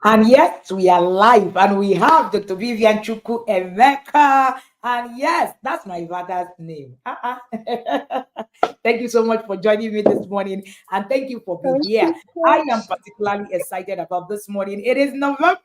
And yes, we are live and we have Dr. Vivien Chukwuemeka. And yes, that's my father's name. Thank you so much for joining me this morning and thank you for being Thank here. you, I am coach. particularly excited about this morning. It is November.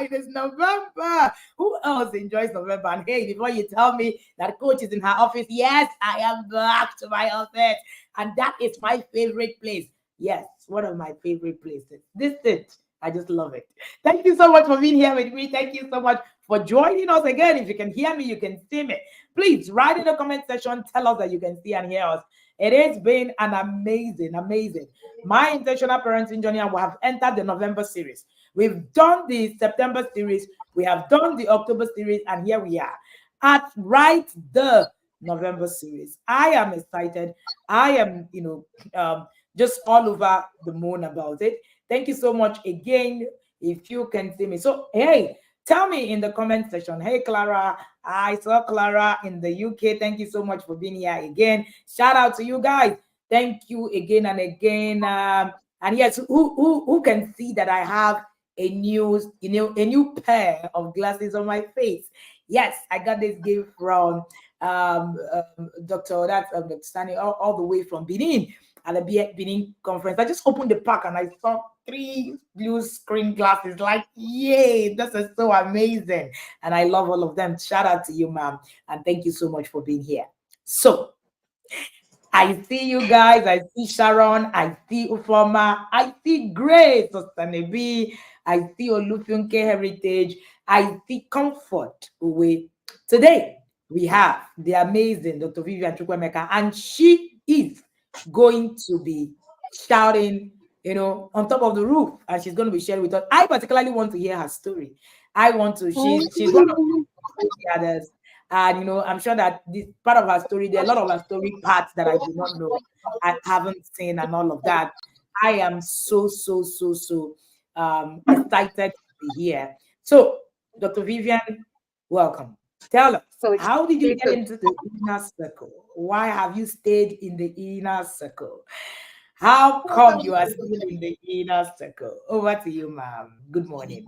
It is November. Who else enjoys November? And hey, before you tell me that coach is in her office, yes, I am back to my office. And that is my favorite place. Yes, one of my favorite places. This it. I just love it. Thank you so much for being here with me. Thank you so much for joining us again. If you can hear me, you can see me. Please write in the comment section, tell us that you can see and hear us. It has been an amazing. My intentional parenting journey, and we have entered the November series. We've done the September series, we have done the October series, and here we are at right the November series. I am excited. I am, just all over the moon about it. Thank you so much again. If you can see me. So, hey, tell me in the comment section. Hey, Clara. I saw Clara in the UK. Thank you so much for being here again. Shout out to you guys. Thank you again and again. And yes, who can see that I have a new pair of glasses on my face? Yes, I got this gift from Dr. Stanley all the way from Benin at the Benin conference. I just opened the pack and I saw three blue screen glasses. Like, yay, this is so amazing. And I love all of them. Shout out to you, ma'am. And thank you so much for being here. So, I see you guys. I see Sharon. I see Ufoma. I see Grace Osanebi. I see Olufunke Heritage. I see Comfort Uwe. Today, we have the amazing Dr. Vivien Chukwuemeka, and she is going to be shouting, on top of the roof, and she's going to be sharing with us. I particularly want to hear her story. I want to. She's one of the others, and I'm sure that this part of her story, there are a lot of her story parts that I do not know, I haven't seen, and all of that. I am so excited to be here. So, Dr. Vivien, welcome. Tell us, Coach, how did you you get could. into the inner circle? Why have you stayed in the inner circle? How come you are still in the inner circle? Over to you, ma'am. Good morning.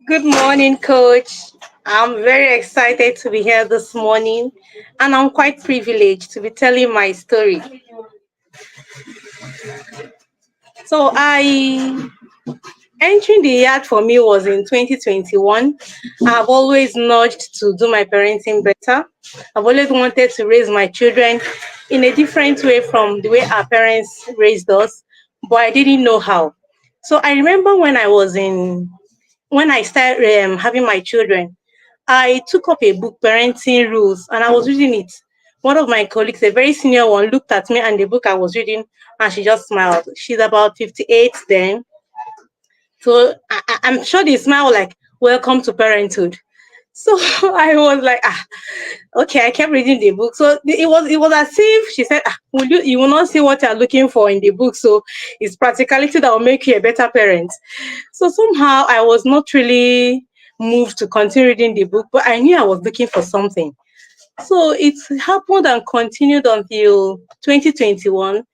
Good morning, coach. I'm very excited to be here this morning, and I'm quite privileged to be telling my story. So, I entering the yard for me was in 2021. I've always nudged to do my parenting better. I've always wanted to raise my children in a different way from the way our parents raised us, but I didn't know how. So I remember when I started having my children, I took up a book, Parenting Rules, and I was reading it. One of my colleagues, a very senior one, looked at me and the book I was reading, and she just smiled. She's about 58 then. So I'm sure they smile like, welcome to parenthood. So I was like, okay. I kept reading the book. So it was as if she said, you will not see what you're looking for in the book. So it's practicality that will make you a better parent. So somehow I was not really moved to continue reading the book, but I knew I was looking for something. So it happened and continued until 2021.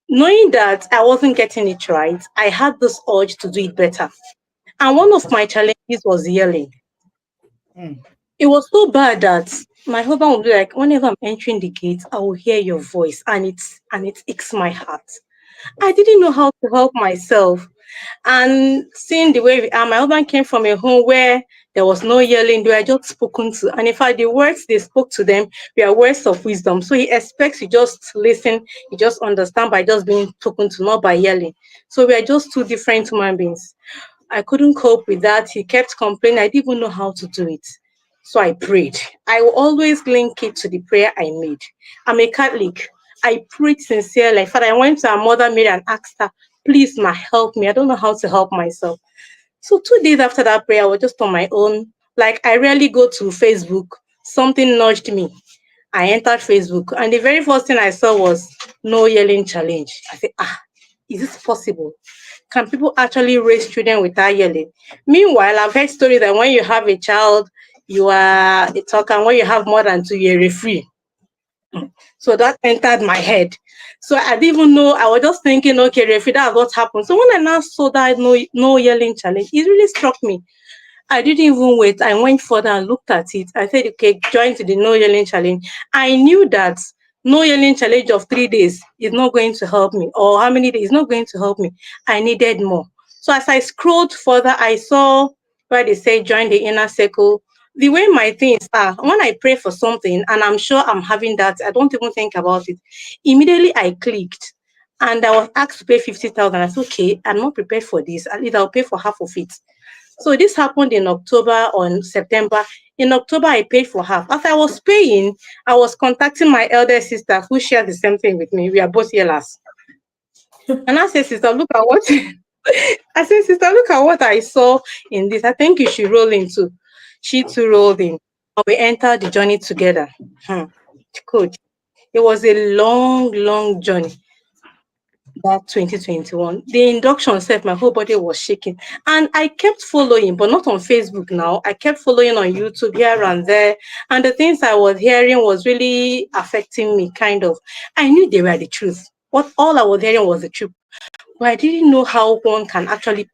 Knowing that I wasn't getting it right, I had this urge to do it better. And one of my challenges was yelling. Mm. It was so bad that my husband would be like, whenever I'm entering the gate, I will hear your voice, and it aches my heart. I didn't know how to help myself. And seeing the way we are, my husband came from a home where there was no yelling, they were just spoken to. And in fact, the words they spoke to them were words of wisdom. So he expects you just listen, you just understand by just being spoken to, not by yelling. So we are just two different human beings. I couldn't cope with that. He kept complaining. I didn't even know how to do it. So I prayed. I will always link it to the prayer I made. I'm a Catholic. I prayed sincerely. In fact, I went to our Mother Mary and asked her, please, ma, help me. I don't know how to help myself. So 2 days after that prayer, I was just on my own. Like, I rarely go to Facebook. Something nudged me. I entered Facebook, and the very first thing I saw was no yelling challenge. I said, is this possible? Can people actually raise children without yelling? Meanwhile, I've heard stories that when you have a child, you are a talker, and when you have more than two, you're a free. So that entered my head. So I didn't even know. I was just thinking, okay, Refi, that's what happened. So when I now saw that no yelling challenge, it really struck me. I didn't even wait. I went further and looked at it. I said, okay, join to the no yelling challenge. I knew that no yelling challenge of 3 days is not going to help me, or how many days is not going to help me. I needed more. So as I scrolled further, I saw where they say join the inner circle. The way my things are, when I pray for something and I'm sure I'm having that, I don't even think about it. Immediately I clicked and I was asked to pay 50,000. I said, okay, I'm not prepared for this. At least I'll pay for half of it. So this happened in October or in September. In October, I paid for half. As I was paying, I was contacting my elder sister who shared the same thing with me. We are both yellers. And I said, sister, look at what I said, sister, look at what I saw in this. I think you should roll in too. She too rolled in. And we entered the journey together. Hmm. Coach, it was a long, long journey. That 2021, the induction self, my whole body was shaking, and I kept following, but not on Facebook. Now I kept following on YouTube here and there, and the things I was hearing was really affecting me. Kind of, I knew they were the truth. What all I was hearing was the truth, but I didn't know how one can actually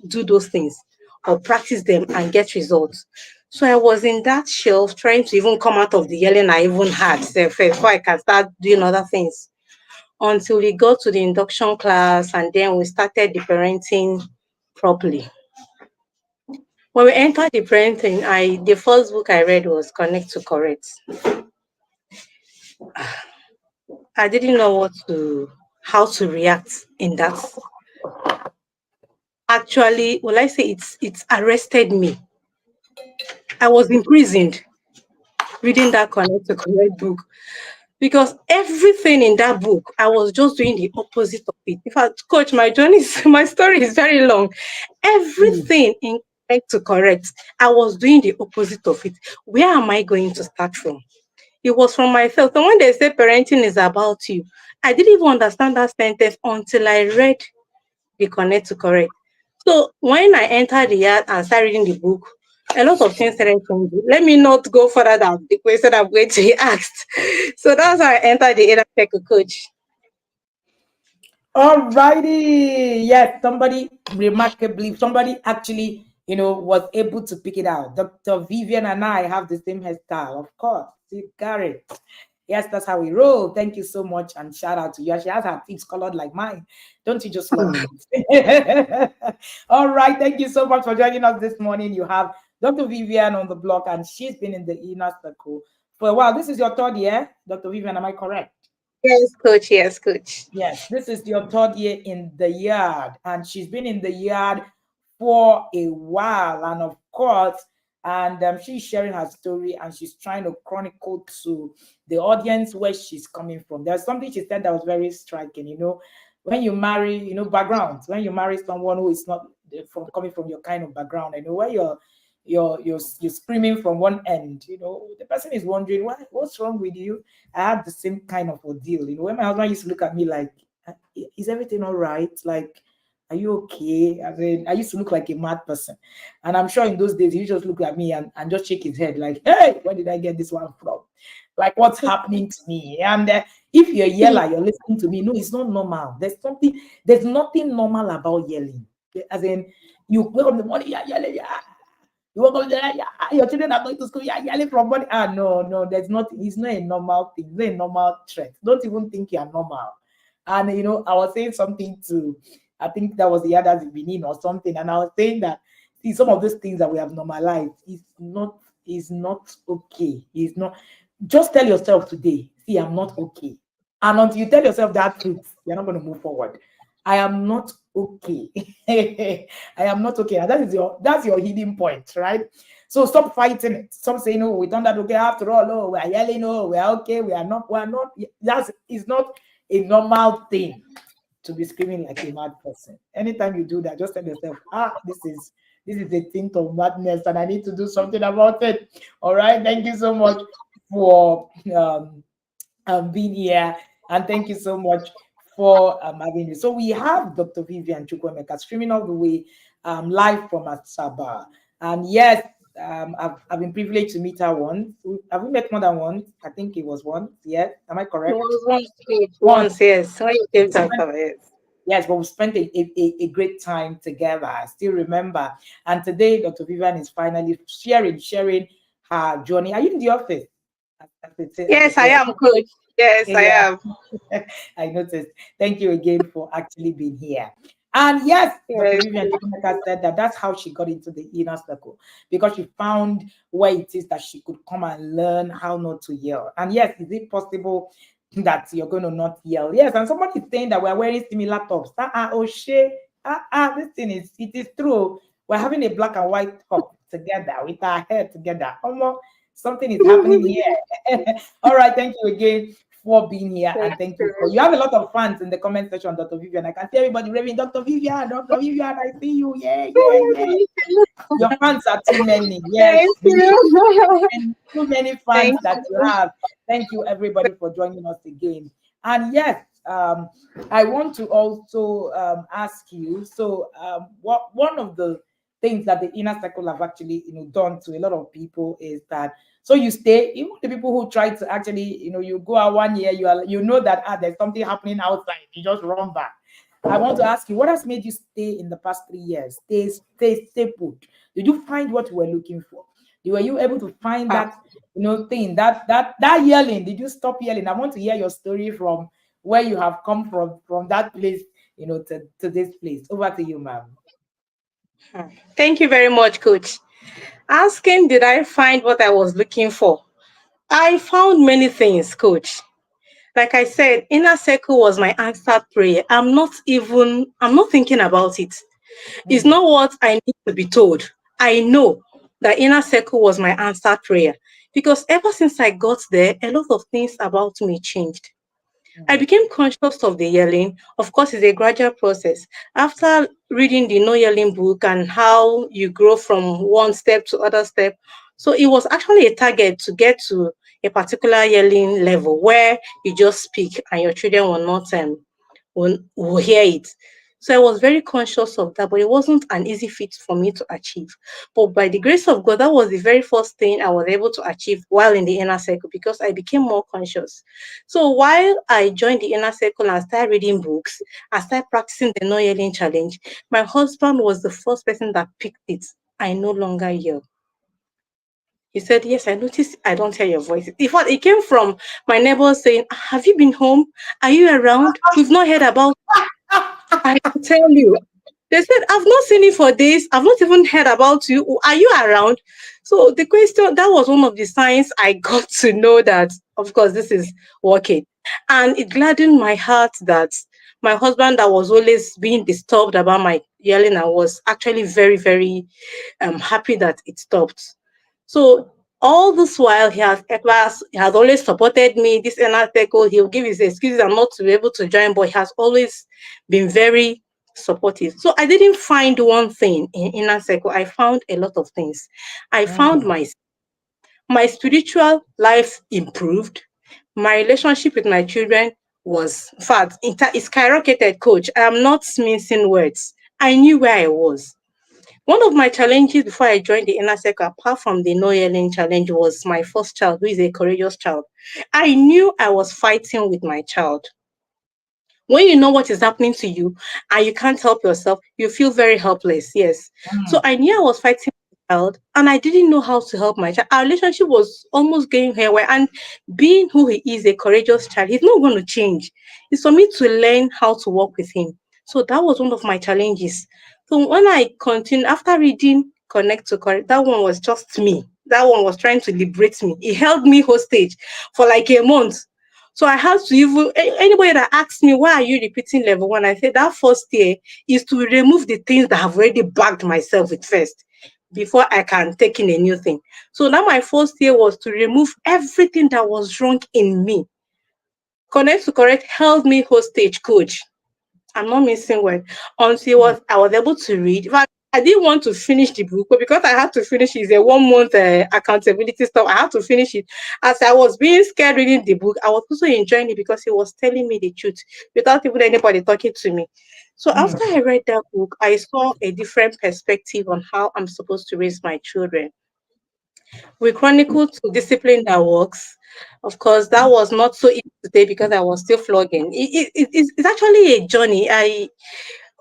do those things or practice them and get results. So I was in that shelf trying to even come out of the yelling I even had before I can start doing other things, until we got to the induction class and then we started the parenting properly. When we entered the parenting, the first book I read was Connect to Correct. I didn't know how to react in that. Actually, well, I say it's arrested me. I was imprisoned reading that Connect to Correct book, because everything in that book, I was just doing the opposite of it. In fact, coach, my story is very long. Mm. Everything in Correct to Correct, I was doing the opposite of it. Where am I going to start from? It was from myself. So when they say parenting is about you, I didn't even understand that sentence until I read the Connect to Correct. So when I entered the yard and started reading the book, a lot of things started changing. Let me not go further than the question I'm going to be asked. So that's how I entered the inner circle, coach. All righty. Yes, somebody actually, was able to pick it out. Dr. Vivien and I have the same hairstyle, of course. See, Gary. Yes, that's how we roll. Thank you so much, and shout out to you. She has her teeth colored like mine. Don't you just love it? All right. Thank you so much for joining us this morning. You have Dr. Vivien on the block, and she's been in the inner circle for a while. This is your third year, Dr. Vivien. Am I correct? Yes, coach. Yes, coach. Yes, this is your third year in the yard, and she's been in the yard for a while. And of course, and she's sharing her story, and she's trying to chronicle to the audience where she's coming from. There's something she said that was very striking. When you marry, backgrounds. When you marry someone who is not from coming from your kind of background, where you're screaming from one end. The person is wondering what's wrong with you. I had the same kind of ordeal. When my husband used to look at me like, is everything all right? Like, are you okay? I mean, I used to look like a mad person. And I'm sure in those days, he just looked at me and just shake his head like, hey, where did I get this one from? Like, what's happening to me? And if you're a yeller, you're listening to me. No, it's not normal. There's nothing normal about yelling. As in, you wake up in the morning, you're yelling, yeah. You wake up there, yeah, your children are going to school, you're yelling from body. No, there's not, it's not a normal thing, it's not a normal threat. Don't even think you're normal. And I was saying something to, I think that was the other Benin or something, and I was saying that see, some of those things that we have normalized is not okay. It's not. Just tell yourself today, see, I'm not okay. And until you tell yourself that truth, you're not going to move forward. I am not okay. I am not okay. And that's your hidden point, right? So stop fighting it. Stop saying, "No, we done that okay after all. No, we are yelling. No, we are okay. We are not. We are not." That is not a normal thing to be screaming like a mad person. Anytime you do that, just tell yourself, this is a thing of madness, and I need to do something about it. All right. Thank you so much for being here, and thank you so much for having me. So we have Dr. Vivien Chukwuemeka streaming all the way live from Asaba. And yes, I've been privileged to meet her once. Have we met more than once? I think it was once. Yes, am I It correct? was once, page, Once. once, yes. When you came We to spent, Accra, yes. yes, but we spent a great time together. I still remember. And today, Dr. Vivian is finally sharing her journey. Are you in the office? As I Yes, I say, am, coach. Yes, I yeah. am. I noticed. Thank you again for actually being here. And yes, Dr. Yes. Vivien Chukwuemeka said that that's how she got into the inner circle because she found where it is that she could come and learn how not to yell. And yes, is it possible that you're going to not yell? Yes, and somebody is saying that we're wearing similar tops. Oh shit. This thing it is true. We're having a black and white top together with our hair together. Almost something is happening here. All right, thank you again for being here, and Thank thank you for you. you have a lot of fans in the comment section, Dr. Vivian. I can see everybody raving, Dr. Vivian, I see you. Yeah, yeah, yeah. Your fans are too many. Yes, Thank you. too many fans Thank that you you. have. Thank you, everybody, for joining us again. And yes, I want to also ask you. So, what one of the things that the inner circle have actually, done to a lot of people is that so you stay, even the people who try to actually, you go out 1 year, you know that there's something happening outside, you just run back. I want to ask you, what has made you stay in the past 3 years? Stay put. Did you find what you were looking for? Were you able to find Ah, that thing that yelling? Did you stop yelling? I want to hear your story from where you have come from that place, to this place. Over to you, ma'am. Thank you very much, coach. Asking, did I find what I was looking for? I found many things, coach. Like I said, inner circle was my answered prayer. I'm not thinking about it. It's Mm, not what I need to be told. I know that inner circle was my answered prayer because ever since I got there, a lot of things about me changed. I mm, became conscious of the yelling. Of course, it's a gradual process. After reading the no yelling book and how you grow from one step to other step, so it was actually a target to get to a particular yelling level where you just speak and your children will not will hear it. So I was very conscious of that, but it wasn't an easy feat for me to achieve. But by the grace of God, that was the very first thing I was able to achieve while in the inner circle because I became more conscious. So while I joined the inner circle and started reading books, I started practicing the no yelling challenge. My husband was the first person that picked it. I no longer yell. He said, yes, I noticed I don't hear your voice. In fact, it came from my neighbors saying, have you been home? Are you around? We've not heard about. I tell you. They said, I've not seen you for days. I've not even heard about you. Are you around? So the question, that was one of the signs I got to know that, of course, this is working. And it gladdened my heart that my husband that was always being disturbed about my yelling, I was actually very, very happy that it stopped. So all this while he has always supported me. This inner circle, he'll give his excuses I'm not to be able to join, but he has always been very supportive. So I didn't find one thing in inner circle. I found a lot of things. I found mm, my spiritual life improved. My relationship with my children was, in fact, it skyrocketed, coach. I am not mincing words. I knew where I was. One of my challenges before I joined the inner circle, apart from the no yelling challenge, was my first child, who is a courageous child. I knew I was fighting with my child. When you know what is happening to you and you can't help yourself, you feel very helpless. Yes. So mm, I knew I was fighting with my child and I didn't know how to help my child. Our relationship was almost going haywire. And being who he is, a courageous child, he's not going to change. It's for me to learn how to work with him. So that was one of my challenges. So when I continued after reading Connect to Correct, that one was just me. That one was trying to liberate me. It held me hostage for like a month. So I had to even anybody that asks me why are you repeating level one, I said that first year is to remove the things that have already bagged myself with first before I can take in a new thing. So now my first year was to remove everything that was wrong in me. Connect to Correct held me hostage, coach. I'm not missing word. Until mm. I was able to read. In fact, I didn't want to finish the book, but because I had to finish it's a 1 month accountability stuff. I had to finish it. As I was being scared reading the book, I was also enjoying it because it was telling me the truth without even anybody talking to me. So after Mm. I read that book, I saw a different perspective on how I'm supposed to raise my children. We chronicled to discipline that works. Of course, that was not so easy to say because I was still flogging. It's actually a journey. I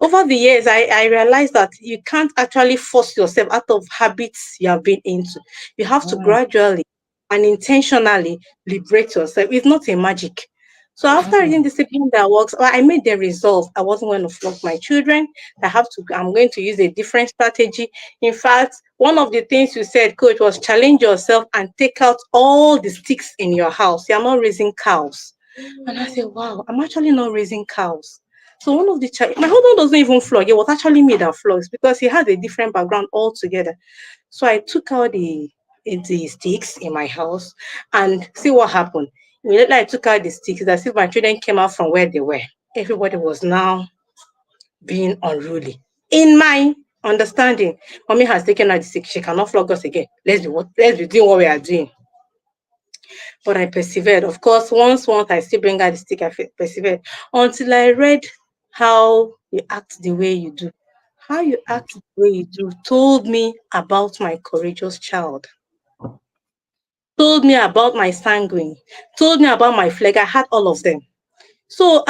Over the years, I realized that you can't actually force yourself out of habits you have been into. You have to Mm, gradually and intentionally liberate yourself. It's not a magic. So after reading mm, Discipline That Works, well, I made the resolve. I wasn't going to flog my children. I'm going to use a different strategy. In fact, one of the things you said, coach, was challenge yourself and take out all the sticks in your house. You're not raising cows. And I said, wow, I'm actually not raising cows. So one of the my husband doesn't even flog. It was actually me that flogs because he had a different background altogether. So I took out the sticks in my house and see what happened. Immediately I took out the sticks, it's as if my children came out from where they were. Everybody was now being unruly. In my understanding, mommy has taken out the stick. She cannot flog us again. Let's be doing what we are doing. But I persevered. Of course, once I still bring out the stick, persevered until I read how you act the way you do. How you act the way you do told me about my courageous child, told me about my sanguine, told me about my flag. I had all of them. So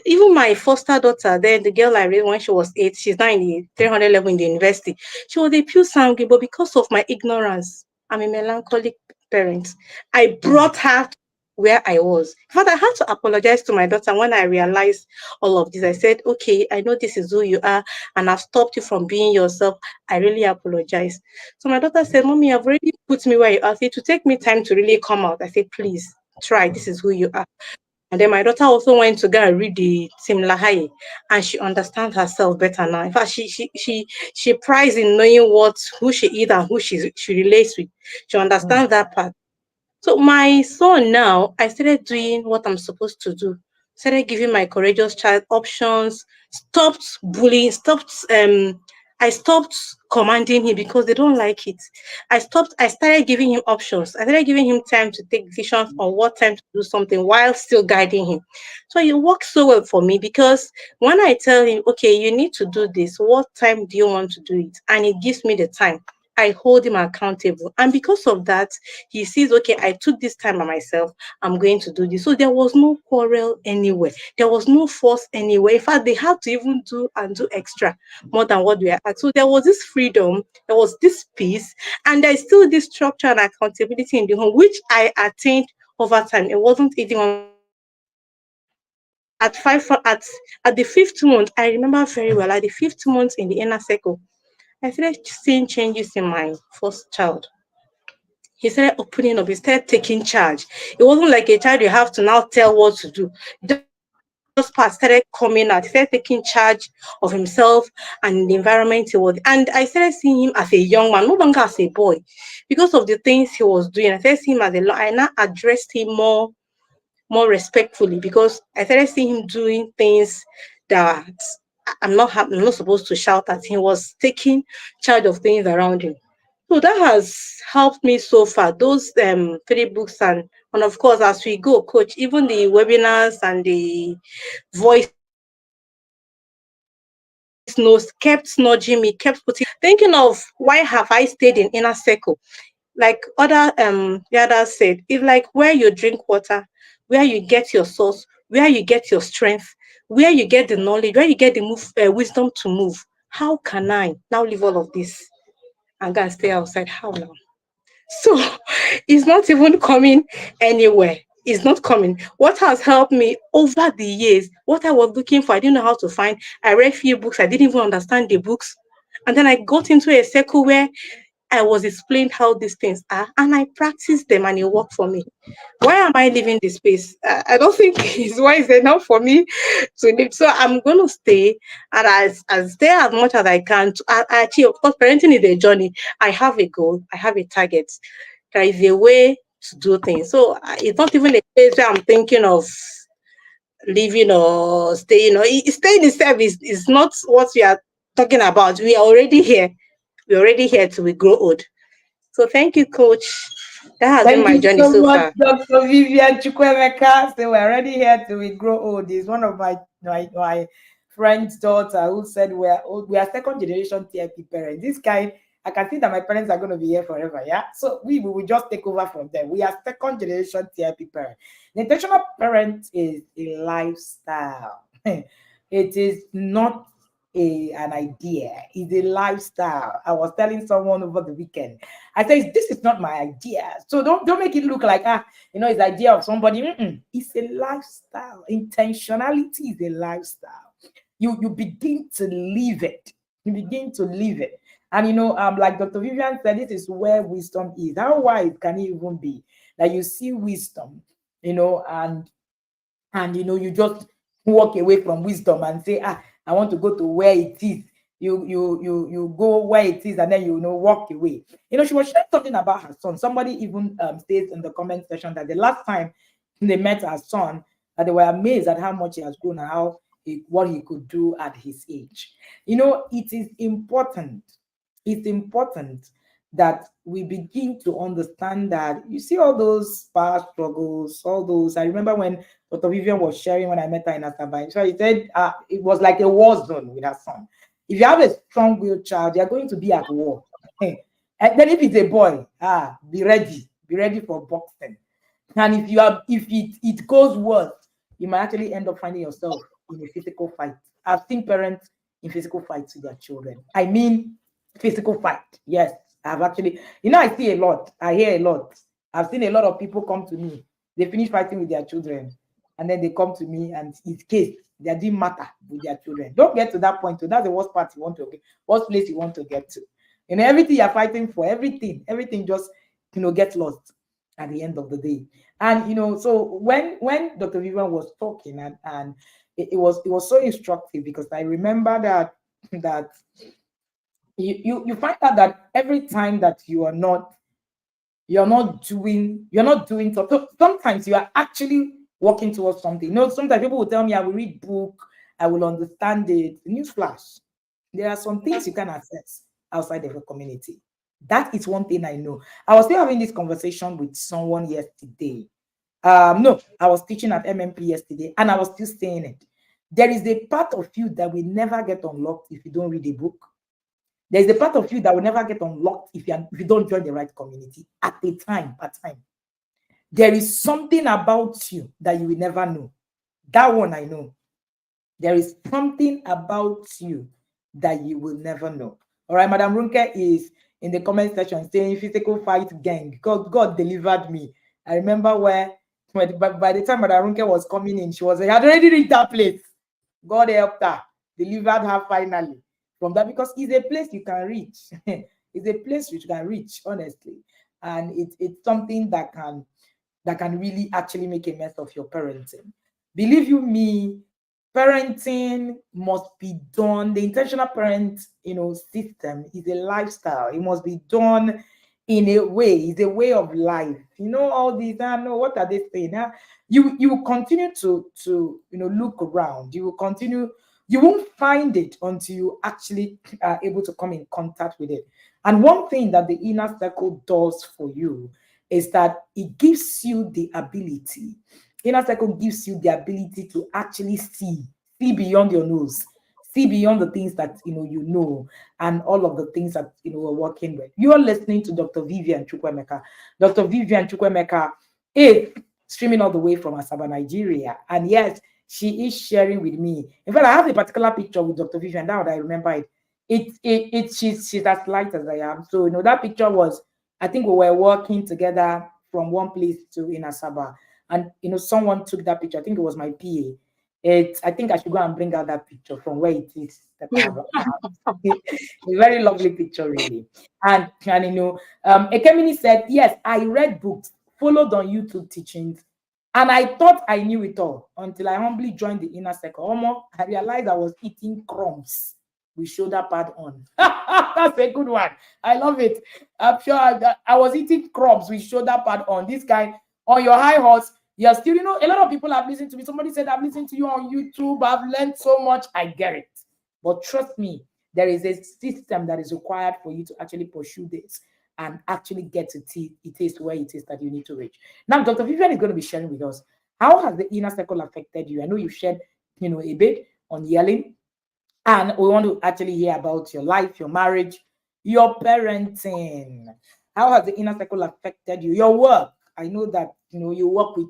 even my foster daughter, then the girl I raised when she was 8, she's now in the 300 level in the university. She was a pure sanguine, but because of my ignorance, I'm a melancholic parent. I mm, brought her to where I was. In fact, I had to apologize to my daughter when I realized all of this. I said, okay, I know this is who you are, and I've stopped you from being yourself. I really apologize. So my daughter said, Mommy, you've already put me where you are. It will take me time to really come out. I said, please try. This is who you are. And then my daughter also went to go and read the Tim Lahai, and she understands herself better now. In fact, she prides in knowing who she is and who she relates with. She mm, understands that part. So my son now, I started doing what I'm supposed to do. Started giving my courageous child options, stopped bullying, I stopped commanding him because they don't like it. I started giving him options. I started giving him time to take decisions on what time to do something while still guiding him. So it works so well for me because when I tell him, okay, you need to do this, what time do you want to do it? And it gives me the time. I hold him accountable. And because of that, he sees, okay, I took this time by myself. I'm going to do this. So there was no quarrel anywhere. There was no force anywhere. In fact, they had to even do extra more than what we are at. So there was this freedom, there was this peace, and there's still this structure and accountability in the home, which I attained over time. It wasn't easy on my own. At the 5th month, I remember very well. At the 5th month in the inner circle, I started seeing changes in my first child. He started opening up, he started taking charge. It wasn't like a child you have to now tell what to do. Just part started coming out, he started taking charge of himself and the environment he was. And I started seeing him as a young man, no longer as a boy. Because of the things he was doing, I started seeing him I now addressed him more respectfully because I started seeing him doing things that I'm not supposed to shout at. He was taking charge of things around him. So that has helped me so far. Those 3 books and of course as we go, coach, even the webinars and the voice notes kept nudging me, kept putting me in the right direction. Thinking of why have I stayed in inner circle? Like the others said, it's like where you drink water, where you get your source, where you get your strength, where you get the knowledge, where you get the wisdom to move. How can I now leave all of this and go and stay outside? How now? So it's not even coming anywhere. It's not coming. What has helped me over the years, what I was looking for, I didn't know how to find. I read few books, I didn't even understand the books. And then I got into a circle where I was explained how these things are, and I practiced them, and it worked for me. Why am I leaving this space? I don't think it's wise enough for me to leave. So I'm going to stay and as stay as much as I can to achieve. Of course, parenting is a journey. I have a goal, I have a target. There is a way to do things. So it's not even a place where I'm thinking of leaving or staying. Or staying itself is not what we are talking about. We are already here. We're already here till we grow old. So thank you, coach. That has been Thank my you journey so so much, far. Dr. Vivien Chukwuemeka. So we're already here till we grow old. Is one of my friend's daughter who said we are second generation TIP parents. This kind I can see that my parents are going to be here forever. Yeah. So we will just take over from them. We are second generation TIP parent. The intentional parent is a lifestyle. It is not an idea, it's a lifestyle. I was telling someone over the weekend, I said, this is not my idea. So don't make it look like it's the idea of somebody. It's a lifestyle. Intentionality is a lifestyle. You begin to live it. You begin to live it. And like Dr. Vivien said, this is where wisdom is. How wise can it even be that you see wisdom, and you just walk away from wisdom and say, I want to go to where it is. You go where it is, and then walk away. She was sharing something about her son. Somebody even states in the comment section that the last time they met her son, that they were amazed at how much he has grown and what he could do at his age. It is important. It's important that we begin to understand that you see all those past struggles, all those. I remember when Dr. Vivien was sharing when I met her in Asaba. So he said it was like a war zone with her son. If you have a strong-willed child, you're going to be at war. And then if it's a boy, be ready for boxing. And if it goes worse, you might actually end up finding yourself in a physical fight. I've seen parents in physical fights with their children. I mean, physical fight. Yes, I've actually, I see a lot. I hear a lot. I've seen a lot of people come to me. They finish fighting with their children, and then they come to me, and it's case they didn't matter with their children. Don't get to that point. So that's the worst part you want to get, worst place you want to get to. Everything you're fighting for, everything just gets lost at the end of the day. And so when Dr. Vivien was talking, and it was so instructive, because I remember that you find out that every time that you're not doing something, sometimes you are actually working towards something. Sometimes people will tell me, I will read book, I will understand it. Newsflash, there are some things you can access outside of the community. That is one thing I know. I was still having this conversation with someone yesterday. No, I was teaching at MMP yesterday, and I was still saying it. There is a part of you that will never get unlocked if you don't read a book. There's a part of you that will never get unlocked if you don't join the right community at a time. There is something about you that you will never know. That one I know. There is something about you that you will never know. All right, Madam Runke is in the comment section saying physical fight gang. God delivered me. I remember by the time Madam Runke was coming in, she had already reached that place. God helped her, delivered her finally from that, because it's a place you can reach. It's a place you can reach, honestly. And it's something that can really actually make a mess of your parenting. Believe you me, parenting must be done. The intentional parent, system is a lifestyle. It must be done in a way. It's a way of life. All these. What are they saying? You will continue to look around. You will continue. You won't find it until you actually are able to come in contact with it. And one thing that the inner circle does for you is that it gives you the ability. Inner circle gives you the ability to actually see beyond your nose, see beyond the things that and all of the things that we're working with. You're listening to Dr. Vivien Chukwuemeka. Dr. Vivien Chukwuemeka is streaming all the way from Asaba, Nigeria, and yes, she is sharing with me. In fact, I have a particular picture with Dr. Vivien. Now that I remember it. She's as light as I am. So that picture was, I think we were working together from one place to in Asaba, and someone took that picture. I think it was my PA. I think I should go and bring out that picture from where it is. A very lovely picture, really. And Ekemini said, yes, I read books, followed on YouTube teachings, and I thought I knew it all until I humbly joined the inner circle. Almost, I realized I was eating crumbs with shoulder pad on. That's a good one. I love it. I'm sure I was eating crumbs with shoulder pad on. This guy on your high horse. You're still, a lot of people have listened to me. Somebody said, I've listened to you on YouTube. I've learned so much. I get it. But trust me, there is a system that is required for you to actually pursue this and actually get to it is where it is that you need to reach. Now, Dr. Vivien is going to be sharing with us, how has the inner circle affected you? I know you shared, a bit on yelling, and we want to actually hear about your life, your marriage, Your parenting. How has the inner circle affected you? Your work. I know that you work with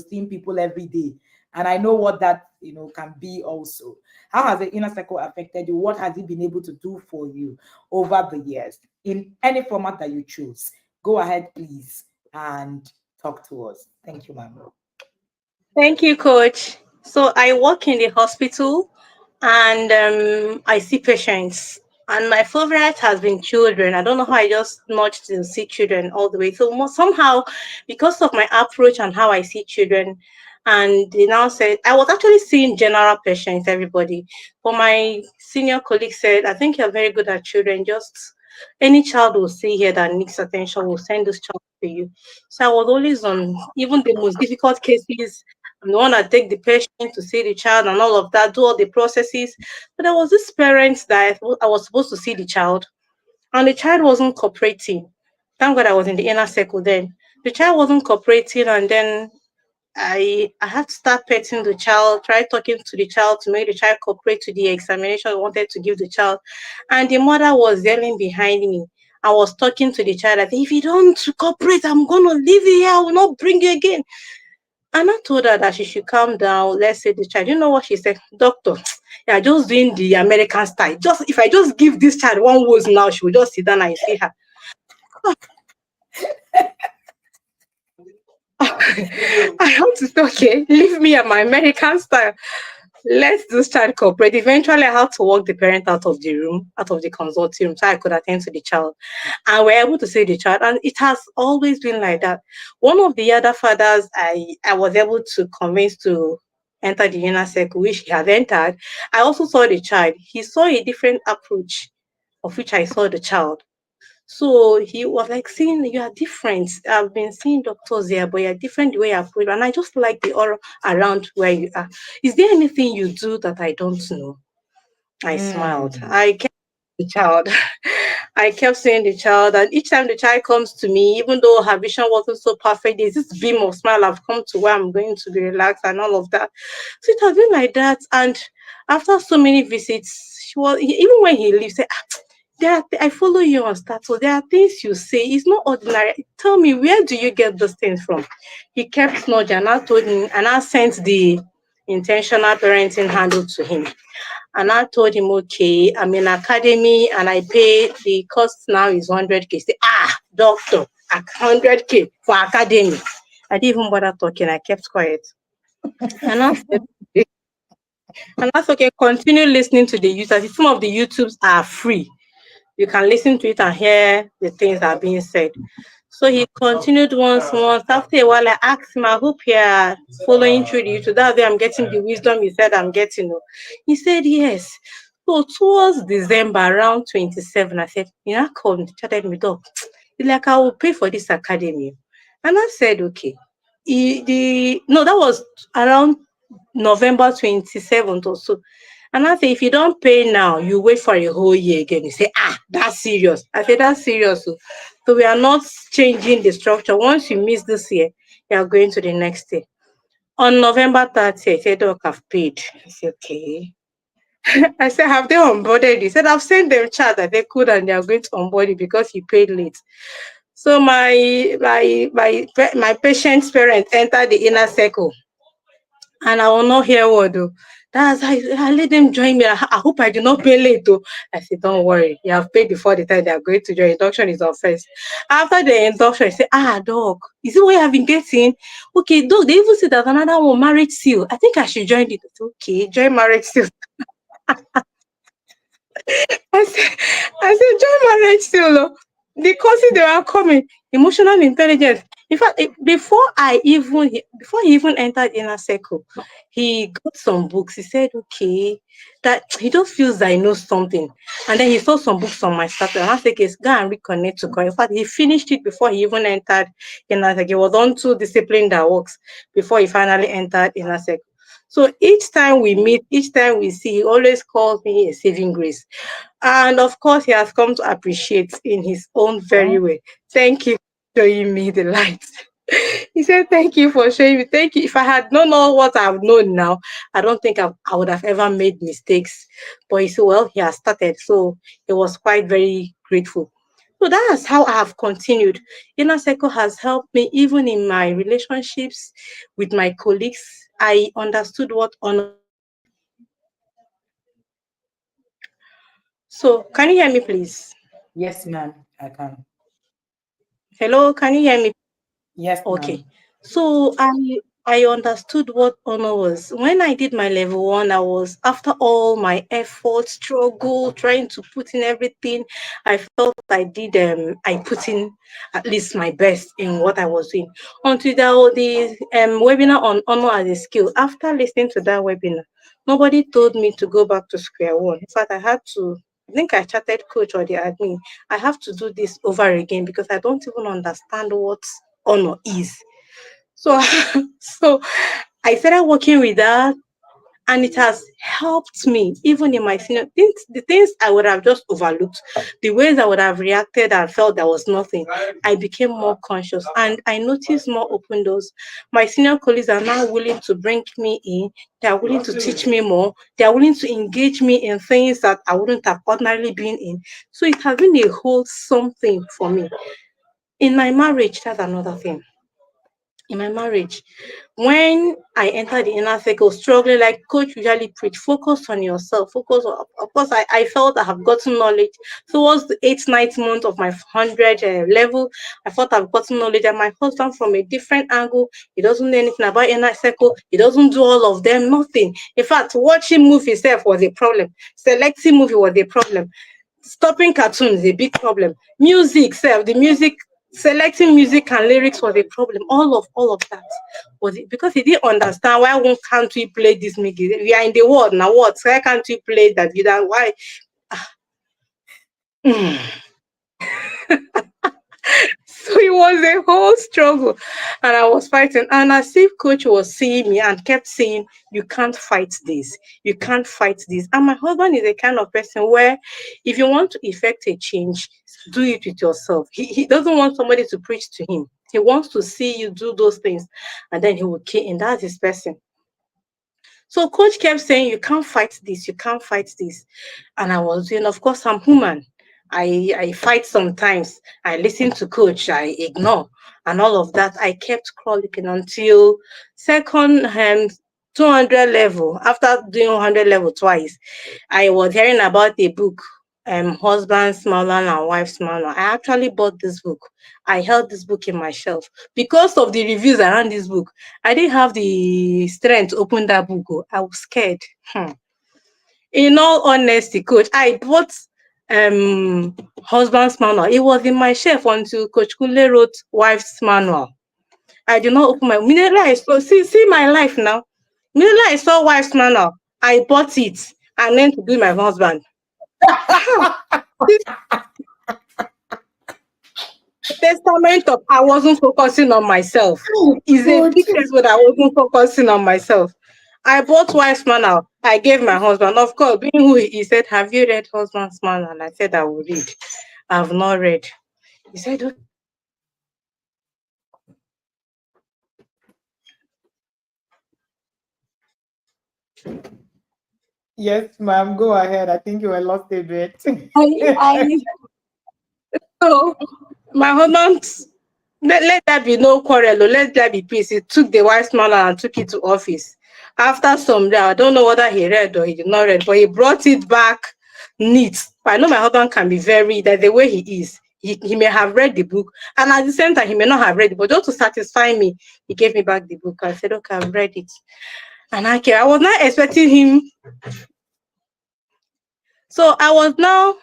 seeing people every day, and I know what that can be also. How has the inner circle affected you? What has it been able to do for you over the years in any format that you choose? Go ahead, please, and talk to us. Thank you, ma'am. Thank you, coach. So I work in the hospital and I see patients. And my favorite has been children. I don't know how I just nudged to see children all the way. So somehow, because of my approach and how I see children, and they now said I was actually seeing general patients, everybody. But my senior colleague said, "I think you're very good at children. Just any child will see here that needs attention, will send this child to you." So I was always on even the most difficult cases. I'm the one that take the patient to see the child and all of that, do all the processes. But there was this parent that I was supposed to see the child, and the child wasn't cooperating. Thank God I was in the inner circle then. The child wasn't cooperating, and then I had to start petting the child, try talking to the child to make the child cooperate to the examination I wanted to give the child. And the mother was yelling behind me. I was talking to the child. I said, if you don't cooperate, I'm gonna leave you here. I will not bring you again. And I told her that she should calm down. Let's say the child. You know what she said? Doctor, yeah, just doing the American style. Just if I just give this child one words now, she will just sit down and see her. I have to say, okay, leave me at my American style. Let this child cooperate. Eventually, I had to walk the parent out of the room, out of the consulting room, so I could attend to the child. And we're able to see the child. And it has always been like that. One of the other fathers I was able to convince to enter the inner circle, which he had entered. I also saw the child. He saw a different approach of which I saw the child. So he was like saying, you are different. I've been seeing doctors here, but you're different the way you approach. And I just like the aura around where you are. Is there anything you do that I don't know? I smiled. Mm. I kept the child. I kept seeing the child, and each time the child comes to me, even though her vision wasn't so perfect, there's this beam of smile. I've come to where I'm going to be relaxed and all of that. So it has been like that. And after so many visits, even when he leaves, say, I follow you on status. There are things you say. It's not ordinary. Tell me, where do you get those things from? He kept nudging, and I told him, and I sent the intentional parenting handle to him. And I told him, okay, I'm in academy and I pay the cost now is 100K. He said, doctor, 100K for academy. I didn't even bother talking. I kept quiet. And I said, and that's okay. Continue listening to the YouTube. Some of the YouTubes are free. You can listen to it and hear the things that are being said. So he continued once. After a while, I asked him, I hope you're following through the YouTube. That's where I'm getting the wisdom he said I'm getting. He said, yes. So towards December, around 27, I said, you know, come, chatted me, dog. He's like, I will pay for this academy. And I said, okay. No, that was around November 27th or so. And I say, if you don't pay now, you wait for a whole year again. You say, that's serious. I say, that's serious. So we are not changing the structure. Once you miss this year, you are going to the next year. On November 30th, I said, Doc, I've paid. I said, okay. I said, have they onboarded you? He said, I've sent them chat that they could and they are going to onboard you because you paid late. So my patient's parents entered the inner circle and I will not hear word. That's I let them join me. I hope I do not pay late. I said, don't worry, you have paid before the time they are going to join. Induction is on first. After the induction, I say, dog, is it what you have been getting? Okay, dog, they even said that another one marriage seal. I think I should join it. Okay, join marriage seal. I said, join marriage still. The courses they are coming, emotional intelligence. In fact, before he even entered inner circle, he got some books. He said, okay, that he just feels that he knows something. And then he saw some books on my status. And I said, okay, go and reconnect to God. In fact, he finished it before he even entered inner circle. He was on two discipline that works before he finally entered inner circle. So each time we meet, each time we see, he always calls me a saving grace. And of course, he has come to appreciate in his own very way. Thank you for showing me the light. He said, "Thank you for showing me. Thank you. If I had known all what I've known now, I don't think I would have ever made mistakes." But he said, "Well, he has started." So he was quite very grateful. So that's how I have continued. Inner Circle has helped me even in my relationships with my colleagues. I understood what honor is. So, can you hear me, please? Yes, ma'am. I can. Hello, can you hear me? Yes, Okay. ma'am. So I understood what honor was. When I did my level one, I was after all my effort, struggle, trying to put in everything. I felt I put in at least my best in what I was doing. Until the webinar on honor as a skill. After listening to that webinar, nobody told me to go back to square one. In fact, I think I chatted coach or the admin. I have to do this over again because I don't even understand what honor is. So so I started working with that, and it has helped me even in my senior things, the things I would have just overlooked, the ways I would have reacted and felt there was nothing. I became more conscious and I noticed more open doors. My senior colleagues are now willing to bring me in, they are willing to teach me more, they are willing to engage me in things that I wouldn't have ordinarily been in. So it has been a wholesome thing for me. In my marriage, that's another thing. In my marriage, when I entered the inner circle, struggling like coach usually preach, focus on yourself. Focus on, of course, I felt I have gotten knowledge towards the eighth, ninth month of my 100 level. I thought I've gotten knowledge, and my husband from a different angle. He doesn't know anything about inner circle. He doesn't do all of them. Nothing. In fact, watching movie itself was a problem. Selecting movie was a problem. Stopping cartoons is a big problem. Music self, the music, selecting music and lyrics was a problem. All of that was it because he didn't understand why won't can't we play this music? We are in the world now. What? Why can't we play that? Why? So it was a whole struggle, and I was fighting. And as if coach was seeing me and kept saying, "You can't fight this. You can't fight this." And my husband is a kind of person where, if you want to effect a change, do it with yourself. He doesn't want somebody to preach to him. He wants to see you do those things, and then he will key in. That's his person. So coach kept saying, "You can't fight this, you can't fight this." And I was doing, of course, I'm human. I fight sometimes. I listen to coach, I ignore, and all of that. I kept crawling until second 200 level. After doing 100 level twice, I was hearing about a book, Husband's Manual and Wife's Manual. I actually bought this book. I held this book in my shelf because of the reviews around this book. I didn't have the strength to open that book. Oh. I was scared. In all honesty, coach, I bought husband's manual. It was in my shelf until Coach Kule wrote wife's manual. I did not open my immediately I saw see my life now. Immediately I saw wife's manual, I bought it and then to do my husband. This testament of I wasn't focusing on myself. Is a Coach. big testament I wasn't focusing on myself. I bought wife's manual. I gave my husband. Of course, being who he said, "Have you read husband's manual?" And I said, "I will read." I've not read. He said, "Okay." Yes, ma'am. Go ahead. I think you were lost a bit. I so my husband, let that be no quarrel, let that be peace. He took the wife's manual and took it to office. After some day, I don't know whether he read or he did not read, but he brought it back neat. But I know my husband can be that the way he is. He may have read the book, and at the same time, he may not have read it, but just to satisfy me, he gave me back the book. I said, "Okay, I've read it." And I was not expecting him. So I was not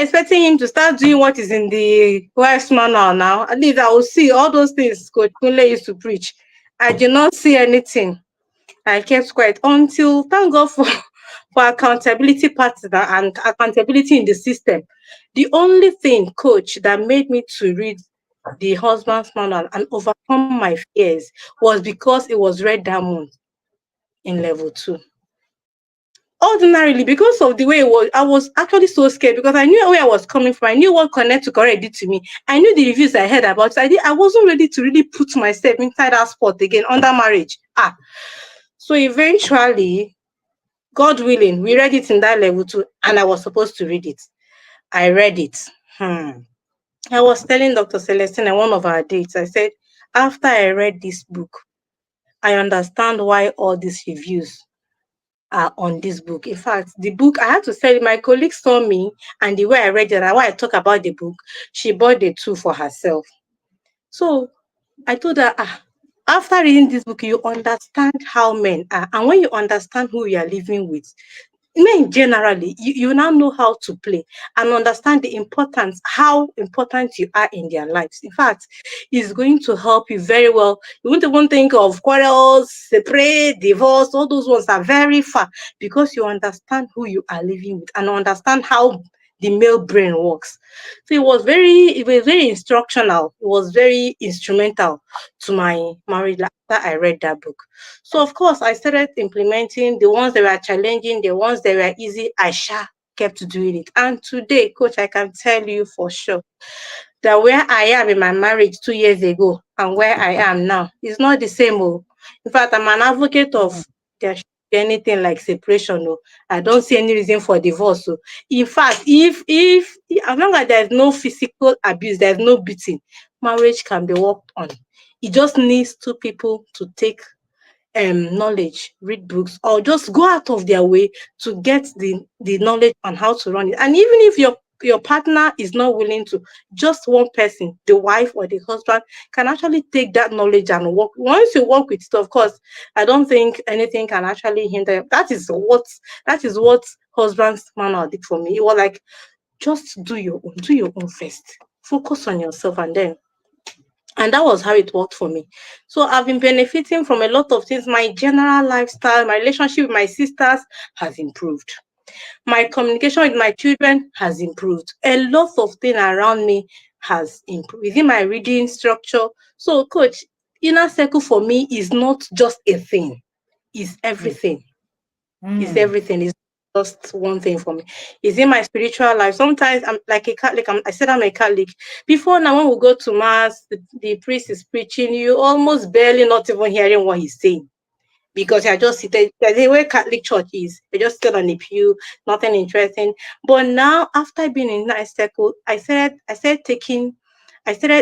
expecting him to start doing what is in the wife's manual now. At least I will see all those things Coach Kunle used to preach. I did not see anything. I kept quiet until, thank God for, for accountability partner and accountability in the system. The only thing, coach, that made me to read the husband's manual and overcome my fears was because it was read that month in level two. ordinarily, because of the way it was, I was actually so scared because I knew where I was coming from. I knew what Connect to Correct did to me. I knew the reviews I heard about it. I wasn't ready to really put myself inside that spot again under marriage. So eventually, God willing, we read it in that level too, and I was supposed to read it. I read it. I was telling Dr. Celestine at one of our dates, I said, after I read this book, I understand why all these reviews are on this book. In fact, the book, I had to say, my colleague saw me and the way I read it and why I talk about the book, she bought the two for herself. So I told her, after reading this book, you understand how men are. And when you understand who you are living with, men generally, you now know how to play and understand the importance, how important you are in their lives. In fact, it's going to help you very well. You won't even think of quarrels, separate, divorce, all those ones are very far because you understand who you are living with and understand how the male brain works. So it was very instructional. It was very instrumental to my marriage after I read that book. So of course I started implementing the ones that were challenging, the ones that were easy. I kept doing it. And today, coach, I can tell you for sure that where I am in my marriage 2 years ago and where I am now is not the same. Oh. In fact, I'm an advocate of there should be anything like separation. Oh. I don't see any reason for divorce. Oh. In fact, if as long as there's no physical abuse, there's no beating, marriage can be worked on. It just needs two people to take knowledge, read books, or just go out of their way to get the knowledge on how to run it. And even if your partner is not willing to, just one person, the wife or the husband, can actually take that knowledge and work. Once you work with it, of course, I don't think anything can actually hinder. That is what husband's manual did for me. It was like, just do your own first. Focus on yourself and that was how it worked for me. So I've been benefiting from a lot of things. My general lifestyle, my relationship with my sisters has improved. My communication with my children has improved. A lot of things around me has improved. Within my reading structure. So, coach, inner circle for me is not just a thing, it's everything. It's everything. It's just one thing for me. It's in my spiritual life. Sometimes I'm like a Catholic. I said I'm a Catholic. Before now, when we go to mass, the priest is preaching. You almost barely not even hearing what he's saying because you're just seated. That's the way Catholic church is. You're just still on the pew, nothing interesting. But now, after being in that circle, I started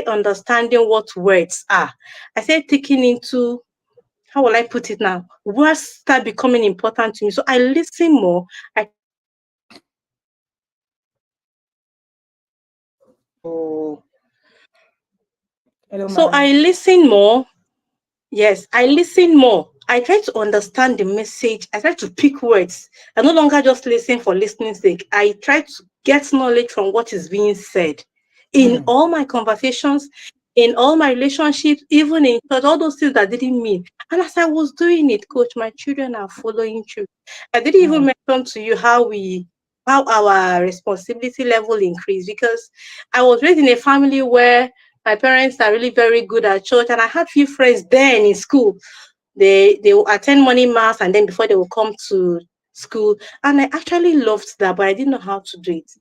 understanding what words are. I started taking into how will I put it now? Words start becoming important to me. So I listen more. I try to understand the message. Hello, So man. I listen more. Yes, I listen more. I try to understand the message. I try to pick words. I no longer just listen for listening's sake. I try to get knowledge from what is being said in all my conversations, in all my relationships, even in church, all those things that didn't mean. And as I was doing it, coach, my children are following through. I didn't even mention to you how our responsibility level increased because I was raised in a family where my parents are really very good at church, and I had few friends then in school. They will attend morning mass, and then before they will come to school. And I actually loved that, but I didn't know how to do it.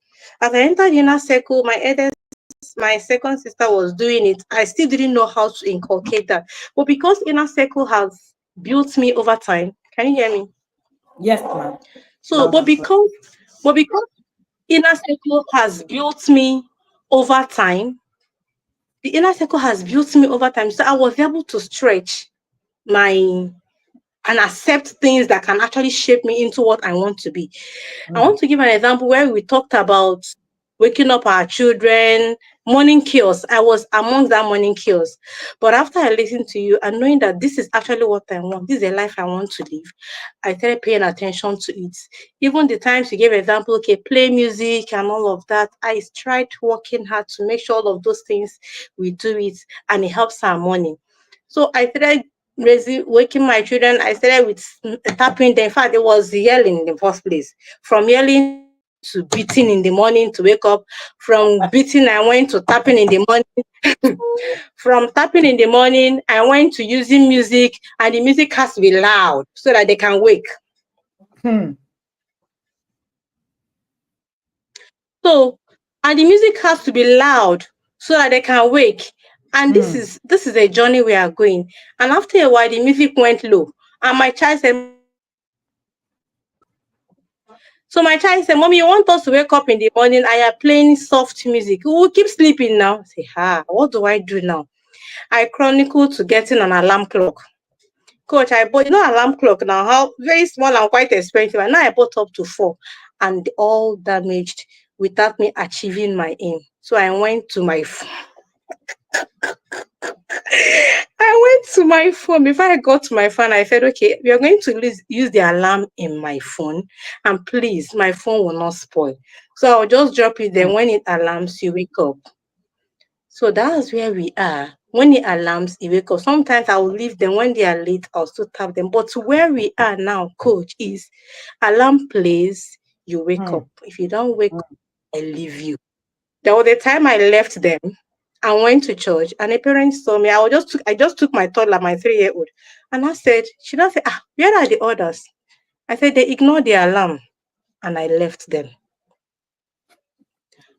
As I entered the inner circle, my second sister was doing it. I still didn't know how to inculcate that. But because inner circle has built me over time, can you hear me? Yes, ma'am. So, Loud and clear. but because inner circle has built me over time, the inner circle has built me over time. So I was able to stretch my and accept things that can actually shape me into what I want to be. I want to give an example where we talked about waking up our children, morning chaos. I was amongst that morning chaos. But after I listened to you and knowing that this is actually what I want, this is a life I want to live, I started paying attention to it. Even the times you gave example, okay, play music and all of that, I tried working hard to make sure all of those things we do it and it helps our morning. So I started waking my children. I started with tapping them. In fact, it was yelling in the first place. From yelling to beating in the morning to wake up. From beating, I went to tapping in the morning. From tapping in the morning, I went to using music, and the music has to be loud so that they can wake. So, and the music has to be loud so that they can wake. And this is a journey we are going. And after a while, the music went low. And my child said, Mommy, you want us to wake up in the morning? I are playing soft music. We will keep sleeping now. Say, what do I do now? I chronicle to getting an alarm clock. Coach, I bought, alarm clock now, how very small and quite expensive. And now I bought up to 4 and all damaged without me achieving my aim. So I went to my I went to my phone. Before I got to my phone, I said, okay, we are going to use the alarm in my phone. And please, my phone will not spoil. So I'll just drop it there. When it alarms, you wake up. So that's where we are. When the alarms, you wake up. Sometimes I will leave them. When they are late, I'll still tap them. But where we are now, coach, is alarm plays, you wake up. If you don't wake up, I leave you. There was a time I left them and went to church, and a parent saw me. I just took my toddler, my 3-year-old, and I said, she don't say, where are the others? I said, they ignored the alarm, and I left them.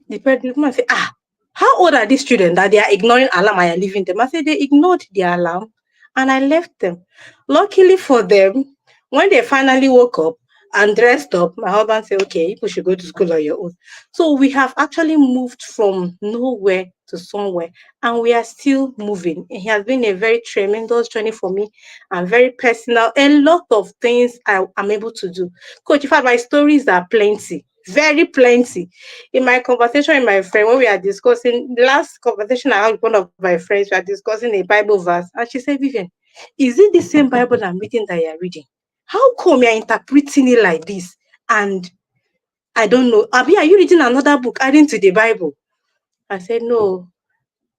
The woman said, how old are these children that they are ignoring alarm and I are leaving them? I said, they ignored the alarm and I left them. Luckily for them, when they finally woke up and dressed up, my husband said, okay, you should go to school on your own. So we have actually moved from nowhere to somewhere and we are still moving. It has been a very tremendous journey for me and very personal. A lot of things I'm able to do. Coach, in fact, my stories are plenty, very plenty. In my conversation with my friend, when we are discussing, the last conversation I had with one of my friends, we are discussing a Bible verse, and she said, Vivian, is it the same Bible I'm reading that you're reading? How come you're interpreting it like this? And I don't know. Abi, are you reading another book adding to the Bible? I said, no,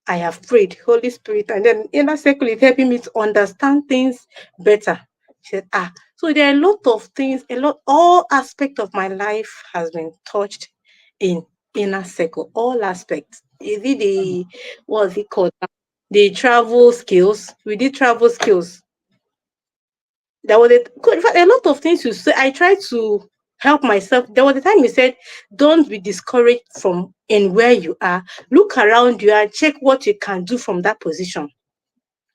I have prayed, Holy Spirit, and then inner circle is helping me to understand things better. She said, so there are a lot of things, all aspect of my life has been touched in inner circle, all aspects. Is it what's it called? The travel skills. We did travel skills. There was in fact, a lot of things you say. I try to help myself. There was a time you said, don't be discouraged from in where you are. Look around you and check what you can do from that position.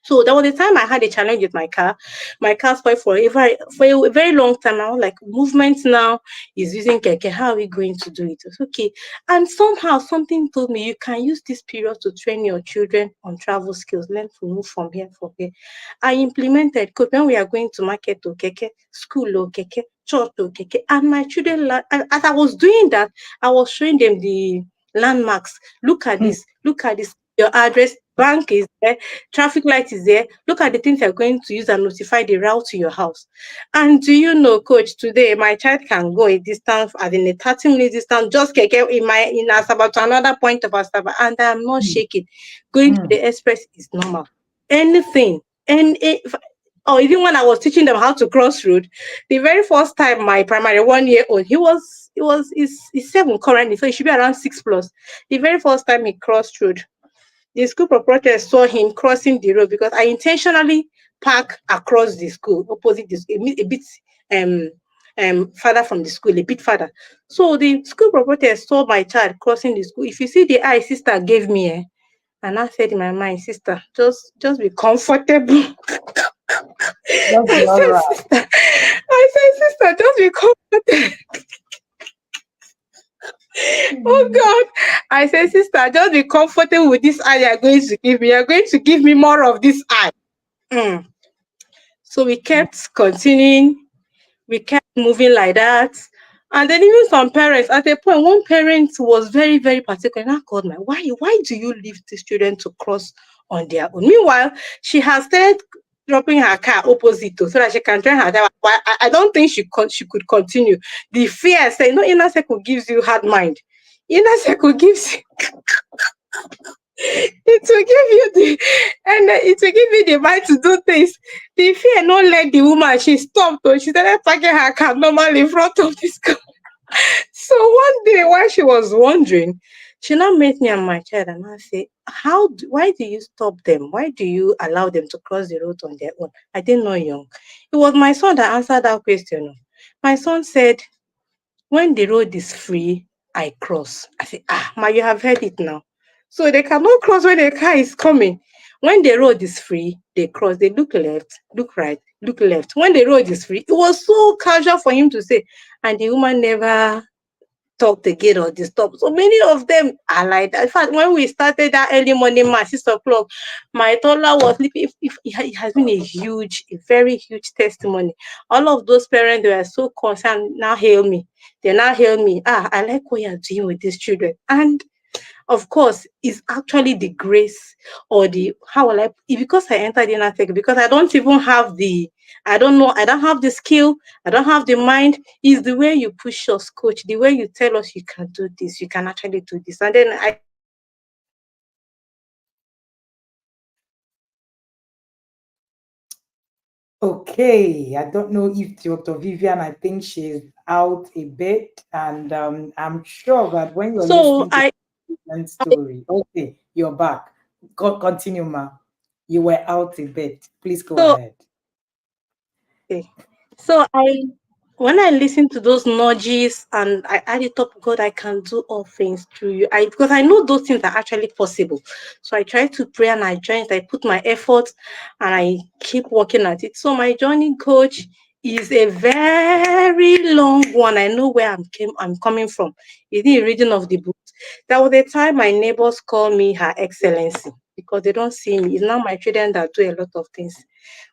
So there was a time I had a challenge with my car. My car spoiled for a very long time. I was like, movement now is using keke. How are we going to do it? It's okay. And somehow something told me you can use this period to train your children on travel skills, learn to move from here. I implemented because when we are going to market to keke, school to keke, church to keke, and my children, as I was doing that, I was showing them the landmarks. Look at this. Look at this. Your address, bank is there, traffic light is there. Look at the things you're going to use and notify the route to your house. And do you know, coach, today my child can go a distance, as in a 30-minute distance, just keke in Asaba to another point of Asaba, and I'm not shaking. Going to the express is normal. Anything. And or even when I was teaching them how to cross road, the very first time my primary 1-year-old, he's 7 currently, so he should be around 6 plus. The very first time he crossed road, the school proprietor saw him crossing the road because I intentionally park across the school, opposite this a bit farther from the school, a bit farther. So the school proprietor saw my child crossing the school. If you see the eye sister gave me, and I said in my mind, sister, just be comfortable. Just be all right. I said, sister, just be comfortable. Oh God. I said, sister, just be comfortable with this eye you're going to give me. You're going to give me more of this eye. Mm. So we kept continuing. We kept moving like that. And then even some parents, at a point, one parent was very, very particular. And I called my, why do you leave the student to cross on their own? Meanwhile, she has started dropping her car opposite to so that she can turn her down. I don't think she could continue. The fear said, no, inner circle gives you hard mind. Inner circle gives you it will give you it will give you the mind to do things. The fear not let the woman, she stopped, or she started parking her car normally in front of the school. So one day while she was wondering, she now met me and my child and I say, why do you stop them? Why do you allow them to cross the road on their own? I didn't know young. It was my son that answered that question. My son said, when the road is free, I cross. I say, ma, you have heard it now. So they cannot cross when the car is coming. When the road is free, they cross. They look left, look right, look left. When the road is free, it was so casual for him to say, and the woman never talk again or disturb. So many of them are like that. In fact, when we started that early morning mass, 6 o'clock, my toddler was sleeping. If it has been a very huge testimony. All of those parents, they were so concerned. Now hail me. They now hail me. I like what you're doing with these children. And of course, it's actually the grace or the how will I because I entered in tech because I don't even have the I don't know, I don't have the skill, I don't have the mind. Is the way you push us, coach, the way you tell us you can do this, you can actually do this. And then I Okay, I don't know if Dr. Vivien, I think she's out a bit, and I'm sure that when you're so listening to I the story, okay, you're back. Continue, ma. You were out a bit. Please go so ahead. okay. So I when I listen to those nudges and I add it up, God, I can do all things through you. I because I know those things are actually possible. So I try to pray and I join it, I put my effort and I keep working at it. So my journey coach is a very long one. I know where I'm coming from. It's the reading of the book. There was a time my neighbors call me Her Excellency because they don't see me. It's now my children that do a lot of things.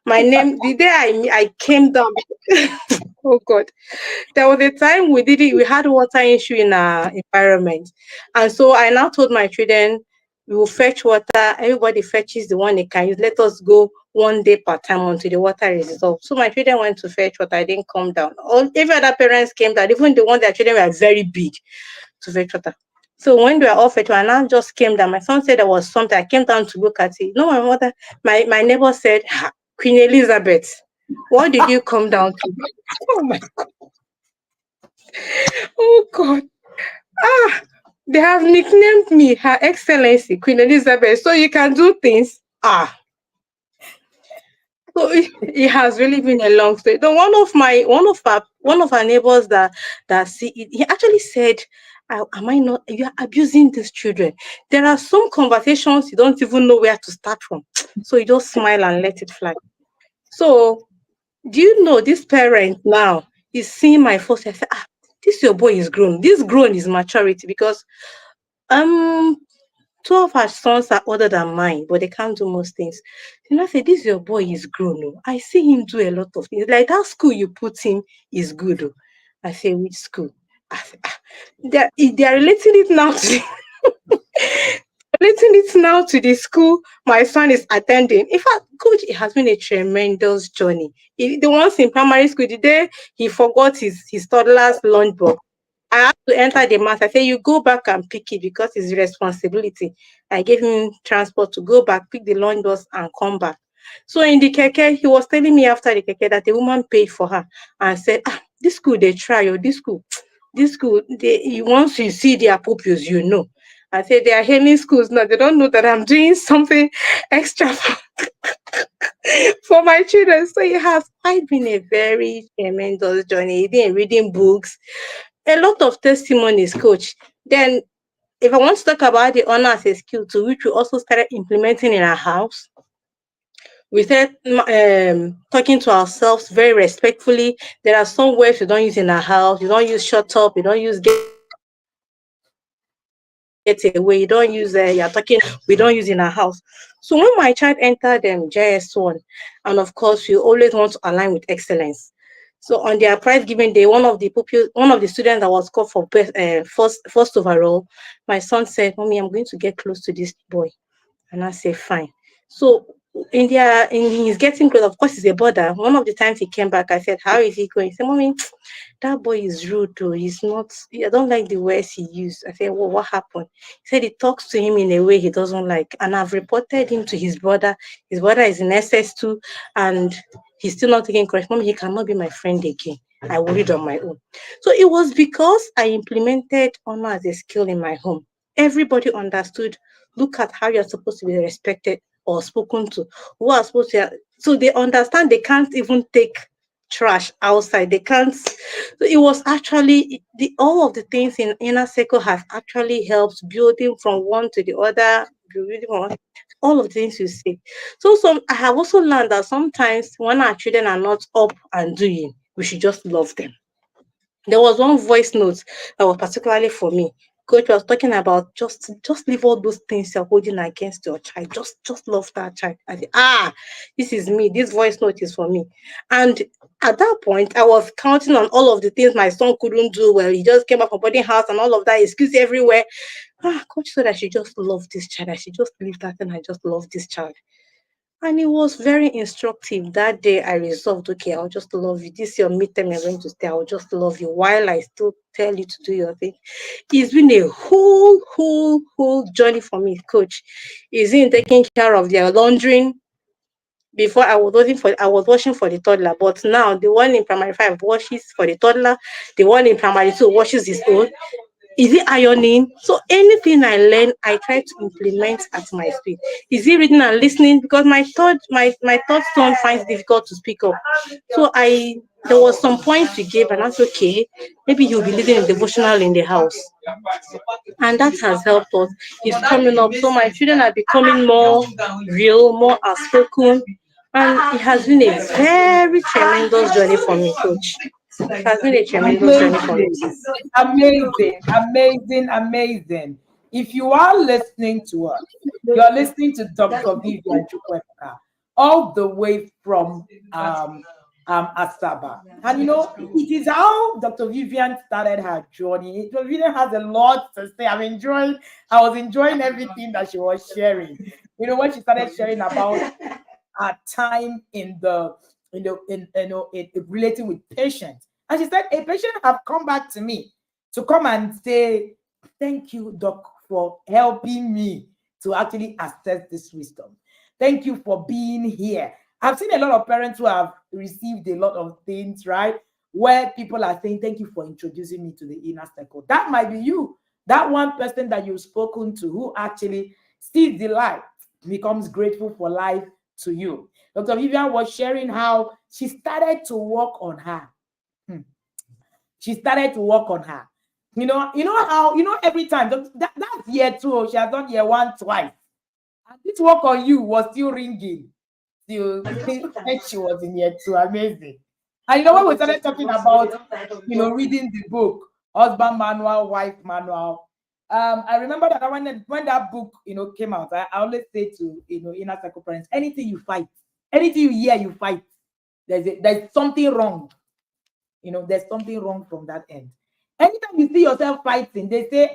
My name, the day I came down, oh God, there was a time we had water issue in our environment. And so I now told my children, we will fetch water, everybody fetches the one they can use. Let us go one day per time until the water is resolved. So my children went to fetch water, I didn't come down. All every other parents came down, even the ones their children were very big to fetch water. So when they were all fetch water, and I just came down. My son said there was something. I came down to look at it. No, my mother, my neighbor said, Queen Elizabeth, what did you come down to? Oh my, oh God. Ah, they have nicknamed me Her Excellency Queen Elizabeth, so you can do things. So it has really been a long story. The one of our neighbors that see it, he actually said, "Am I not? You are abusing these children." There are some conversations you don't even know where to start from, so you just smile and let it fly. So do you know this parent now is seeing my first? I said, this your boy is grown. This grown is maturity because um two of our sons are older than mine, but they can't do most things. And I say, this your boy is grown. Oh. I see him do a lot of things. Like that school you put him is good. Oh. I say, which school? I say, they're relating it now to relating it now to the school my son is attending. In fact, coach, it has been a tremendous journey. The ones in primary school, the day he forgot his toddler's lunchbox, I have to enter the math. I say, you go back and pick it because it's responsibility. I gave him transport to go back, pick the lunch box, and come back. So in the keke, he was telling me after the keke that the woman paid for her and said, this school they try, or this school, once you see their pupils, you know. I said they are hailing schools now. They don't know that I'm doing something extra for my children. So it has quite been a very tremendous journey. Been reading books, a lot of testimonies, coach. Then, if I want to talk about the honor as a skill to which we also started implementing in our house, we started talking to ourselves very respectfully. There are some words we don't use in our house. You don't use shut up. You don't use get away. You don't use you're talking. We don't use in our house. So when my child entered JS1, and of course, we always want to align with excellence. So on their prize giving day, one of the students that was called for first overall, my son said, "Mommy, I'm going to get close to this boy." And I say, fine. So in he's getting close, of course, he's a brother. One of the times he came back, I said, how is he going? He said, Mommy, that boy is rude though. He's not, I don't like the words he used. I said, well, what happened? He said he talks to him in a way he doesn't like. And I've reported him to his brother. His brother is in SS2 and he's still not taking correction. Mommy, he cannot be my friend again. I worried on my own. So it was because I implemented honor as a skill in my home. Everybody understood. Look at how you're supposed to be respected or spoken to. Who are supposed to, so they understand they can't even take trash outside. They can't. So it was actually all of the things in inner circle has actually helped building from one to the other, building from all of the things you say. So I have also learned that sometimes when our children are not up and doing, we should just love them. There was one voice note that was particularly for me. Coach was talking about just leave all those things you're holding against your child. Just love that child. I said, this is me. This voice note is for me. And at that point, I was counting on all of the things my son couldn't do well. He just came back from boarding house and all of that, excuse everywhere. Coach said I should just love this child. I should just leave that and I just love this child. And it was very instructive. That day I resolved, okay, I'll just love you. This is your midterm, you're going to stay. I'll just love you while I still tell you to do your thing. It's been a whole journey for me, coach. Is in taking care of their laundry. Before I was washing for the toddler, but now the one in primary 5 washes for the toddler, the one in primary 2 washes his own. Is it ironing? So anything I learn, I try to implement at my speed. Is it reading and listening? Because my third son finds it difficult to speak up. So there was some points we gave, and that's okay. Maybe he'll be leading a devotional in the house, and that has helped us. He's coming up, so my children are becoming more real, more outspoken, and it has been a very tremendous journey for me, coach. It has been a tremendous journey for me. Amazing. If you are listening to us, you're listening to Dr. Vivien Chukwuemeka, all the way from Asaba. And it is how Dr. Vivien started her journey. Dr. Vivien has a lot to say. I was enjoying everything that she was sharing. When she started sharing about her time in relating with patients. And she said, a patient have come back to me to come and say, thank you, doc, for helping me to actually access this wisdom. Thank you for being here. I've seen a lot of parents who have received a lot of things, right? Where people are saying, thank you for introducing me to the inner circle. That might be you. That one person that you've spoken to who actually sees the light, becomes grateful for life to you. Dr. Vivien was sharing how she started to work on her. She started to work on her. Every time that's year 2, she has done year 1 twice. And this work on you was still ringing. Still, she was in year 2. Amazing. And when we started talking about, reading the book, husband manual, wife manual. I remember that when that book, came out, I always say to, inner circle parents, anything you fight, anything you hear, you fight. There's something wrong. There's something wrong from that end. Anytime you see yourself fighting, they say,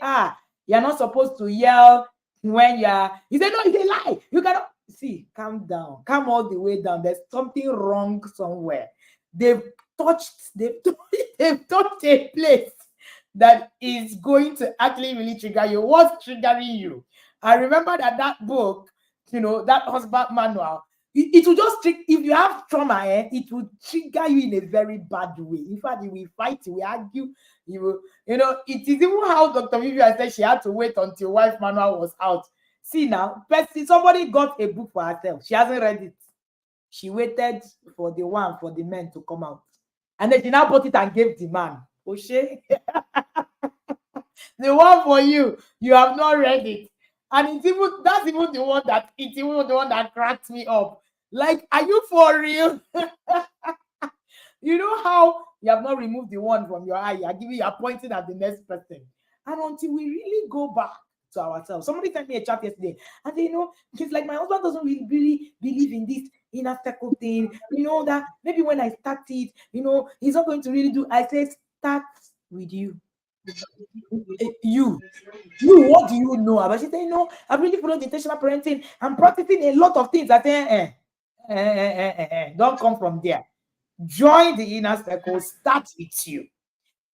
you're not supposed to yell when you say, no, it's a lie. You cannot. See, calm down. Come all the way down. There's something wrong somewhere. They've touched a place that is going to actually really trigger you. What's triggering you? I remember that book, that husband manual, it will just if you have trauma, it will trigger you in a very bad way. In fact, we fight, we argue, it is even how Dr. Vivien said she had to wait until wife manual was out. See now, somebody got a book for herself. She hasn't read it. She waited for the men to come out. And then she now bought it and gave the man. Oshe, the one for you, you have not read it. And that's even the one that cracks me up. Like, are you for real? You know how you have not removed the one from your eye, you're pointing at the next person. And until we really go back to ourselves. Somebody sent me a chat yesterday, and he's like, my husband doesn't really believe in this inner circle thing. That maybe when I start it, he's not going to really do. I said, start with you. You, what do you know about? She said, I've really followed intentional parenting. I'm practicing a lot of things. I say, don't come from there. Join the inner circle. Start with you.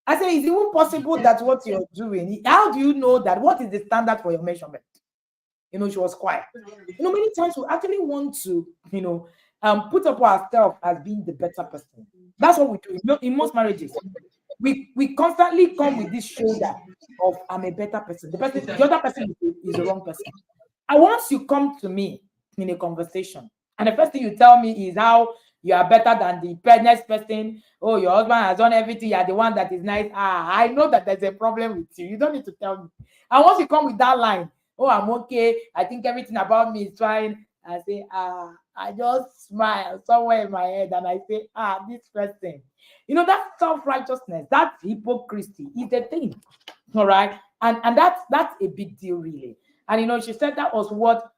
I say, is it even possible that what you're doing? How do you know that? What is the standard for your measurement? She was quiet. Many times we actually want to, put up ourselves as being the better person. That's what we do. In most marriages, we constantly come with this shoulder of I'm a better person. The other person is the wrong person. And once you come to me in a conversation, and the first thing you tell me is how you are better than the next person. Oh, your husband has done everything. You are the one that is nice. I know that there's a problem with you. You don't need to tell me. And once you come with that line, oh, I'm okay. I think everything about me is fine. I say, I just smile somewhere in my head and I say, this person. That self-righteousness, that hypocrisy is a thing. All right. And that's a big deal, really. And she said that was what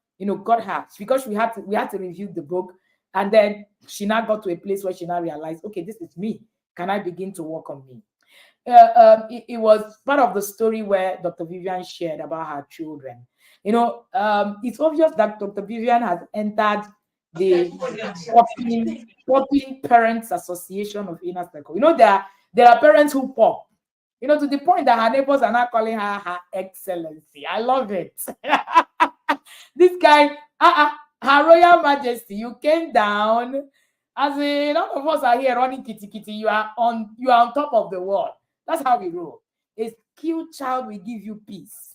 God has, because we had to review the book. And then she now got to a place where she now realized, okay, this is me. Can I begin to work on me? It was part of the story where Dr. Vivien shared about her children. It's obvious that Dr. Vivien has entered the Popping Parents Association of Inner Circle. There are parents who pop, to the point that her neighbors are now calling her Excellency. I love it. This guy, Her Royal Majesty, you came down. As a lot of us are here running kitty kitty, you are on top of the world. That's how we roll. A skilled child will give you peace.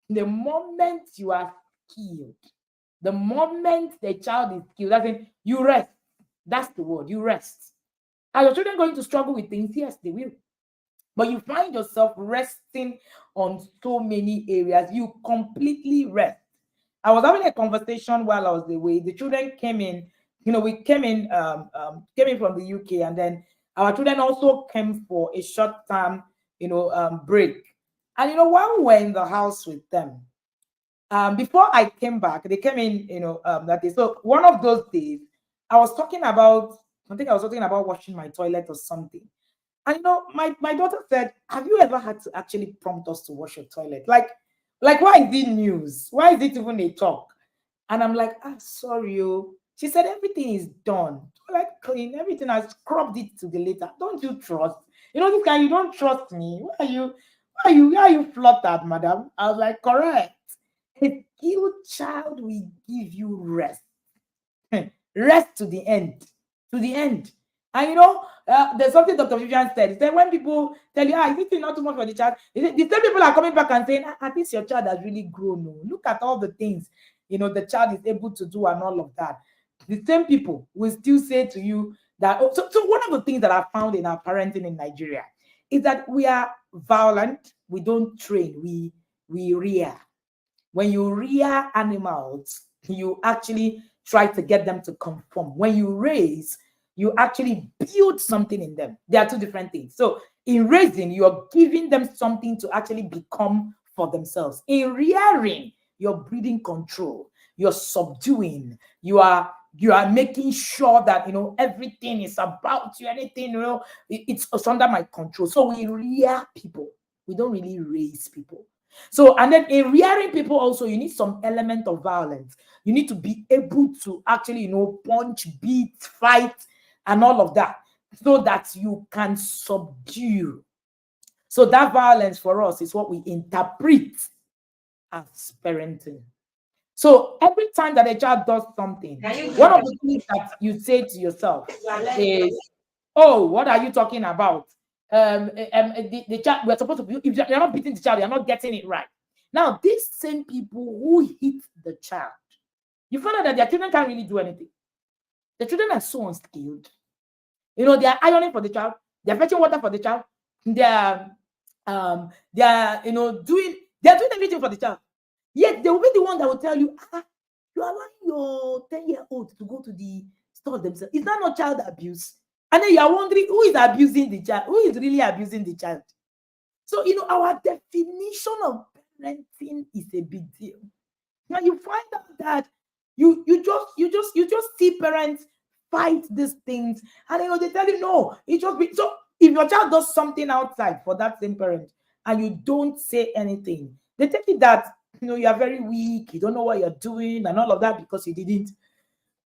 The moment you are skilled, the moment the child is skilled, that's it, you rest. That's the word, you rest. Are your children going to struggle with things? Yes, they will. But you find yourself resting on so many areas. You completely rest. I was having a conversation while I was away. The children came in. We came in from the UK, and then our children also came for a short time, break. And while we were in the house with them, before I came back, they came in, that day. So one of those days, I was talking about washing my toilet or something. And my daughter said, have you ever had to actually prompt us to wash your toilet? Like why is it news? Why is it even a talk? And I'm like, sorry. She said, everything is done. Like clean, everything. I scrubbed it to the later. Don't you trust? This guy, you don't trust me. Why are you fluttered, madam? I was like, correct. A skilled child will give you rest. Rest to the end. To the end. And there's something Dr. Vivien said. He said, when people tell you, is it not too much for the child? The same people are coming back and saying, at least your child has really grown. No. Look at all the things, the child is able to do and all of that. The same people will still say to you that, so one of the things that I found in our parenting in Nigeria is that we are violent. We don't train. We rear. When you rear animals, you actually try to get them to conform. When you raise, you actually build something in them. They are two different things. So in raising, you're giving them something to actually become for themselves. In rearing, you're breeding control. You're subduing. You are making sure that everything is about you. Anything it's under my control. So we rear people. We don't really raise people. So, and then in rearing people also, you need some element of violence. You need to be able to actually punch, beat, fight, and all of that, so that you can subdue. So that violence for us is what we interpret as parenting. So every time that a child does something, one of the things that you say to yourself is, oh, what are you talking about? The child, we're supposed to be, if you're not beating the child, you're not getting it right. Now, these same people who hit the child, you find out that their children can't really do anything. The children are so unskilled. They are ironing for the child, they're fetching water for the child, they're doing everything for the child. Yet they will be the one that will tell you, you are allowing your 10-year-old to go to the store themselves. Is that not child abuse? And then you are wondering who is abusing the child, who is really abusing the child. So our definition of parenting is a big deal. Now you find out that you just see parents fight these things, and they tell you no, it just be so. If your child does something outside for that same parent and you don't say anything, they take it that you are very weak, you don't know what you're doing and all of that because you didn't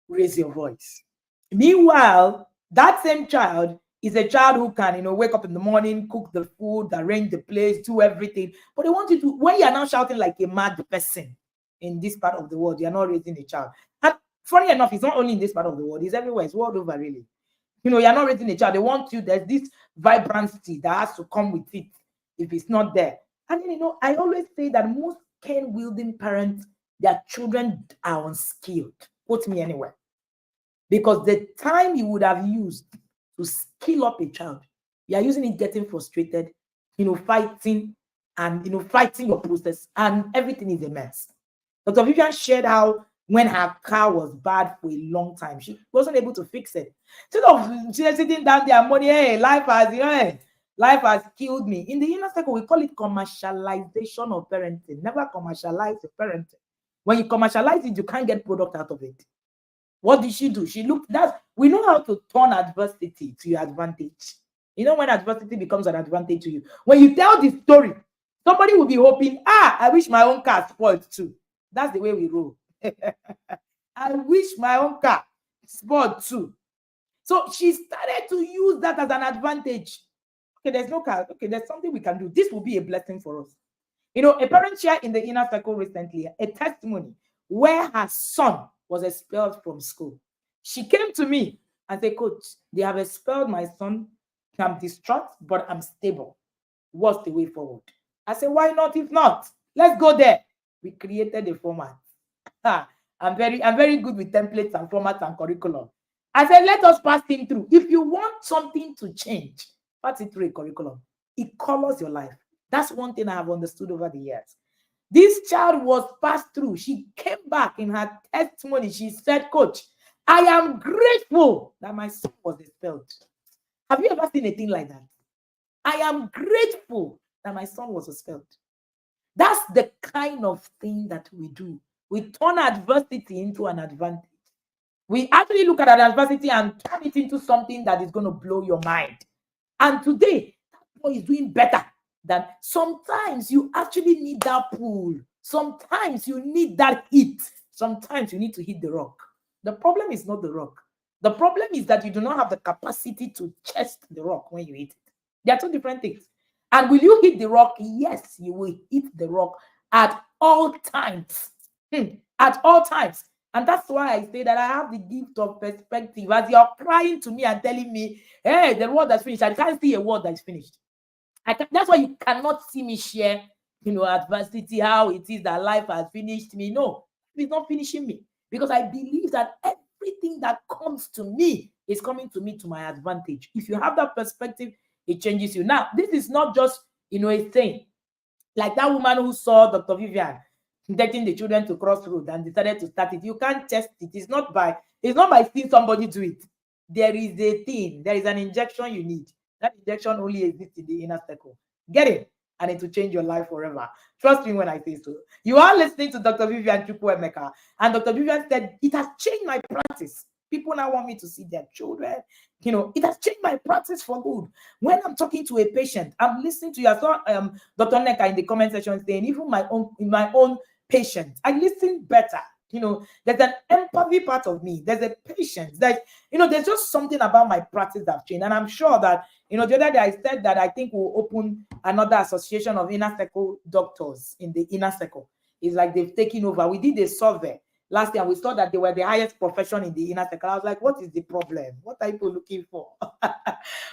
raise your voice. Meanwhile, that same child is a child who can wake up in the morning, cook the food, arrange the place, do everything. But they want you to, when you are now shouting like a mad person in this part of the world, you are not raising a child. And funny enough, it's not only in this part of the world, it's everywhere, it's world over really. You're not raising a child. They want you, there's this vibrancy that has to come with it if it's not there. And then, I always say that most cane-wielding parents, their children are unskilled. Put me anywhere. Because the time you would have used to skill up a child, you are using it getting frustrated, fighting and fighting your process, and everything is a mess. Dr. Vivien shared how when her car was bad for a long time, she wasn't able to fix it. Instead of sitting down there, money, hey, life has killed me. In the inner circle, we call it commercialization of parenting. Never commercialize your parenting. When you commercialize it, you can't get product out of it. What did she do? She looked, we know how to turn adversity to your advantage. When adversity becomes an advantage to you. When you tell the story, somebody will be hoping, I wish my own car spoiled too. That's the way we roll. I wish my own car spoiled too. So she started to use that as an advantage. Okay, there's no car. Okay, there's something we can do. This will be a blessing for us. A parent shared in the inner circle recently a testimony where her son was expelled from school. She came to me and said, Coach, they have expelled my son. I'm distraught, but I'm stable. What's the way forward? I said, why not? If not, let's go there. We created a format. I'm very good with templates and formats and curriculum. I said, let us pass him through. If you want something to change, pass it through a curriculum. It colors your life. That's one thing I have understood over the years. This child was passed through. She came back in her testimony. She said, Coach, I am grateful that my son was expelled. Have you ever seen a thing like that? I am grateful that my son was expelled. That's the kind of thing that we do. We turn adversity into an advantage. We actually look at an adversity and turn it into something that is going to blow your mind. And today, that boy is doing better than sometimes you actually need that pull. Sometimes you need that hit. Sometimes you need to hit the rock. The problem is not the rock. The problem is that you do not have the capacity to chest the rock when you hit it. They are two different things. And will you hit the rock? Yes, you will hit the rock at all times. At all times. And that's why I say that I have the gift of perspective. As you're crying to me and telling me, hey, the word that's finished, I can't see a word that's finished. That's why you cannot see me share, adversity, how it is that life has finished me. No, it's not finishing me. Because I believe that everything that comes to me is coming to me to my advantage. If you have that perspective, it changes you. Now, this is not just, a thing. Like that woman who saw Dr. Vivien taking the children to Crossroads and decided to start it. You can't test it. It's not by seeing somebody do it. There is a thing. There is an injection you need. That injection only exists in the inner circle. Get it, and it will change your life forever. Trust me when I say so. You are listening to Dr. Vivien Chukwuemeka, and Dr. Vivien said, it has changed my practice. People now want me to see their children. It has changed my practice for good. When I'm talking to a patient, I'm listening to you. I saw Dr. Neka in the comment section saying, even my own patient, I listen better. There's an empathy part of me. There's a patience. There's just something about my practice that changed. And I'm sure that, the other day I said that I think we'll open another association of inner circle doctors in the inner circle. It's like they've taken over. We did a survey last year. We saw that they were the highest profession in the inner circle. I was like, what is the problem? What are people looking for?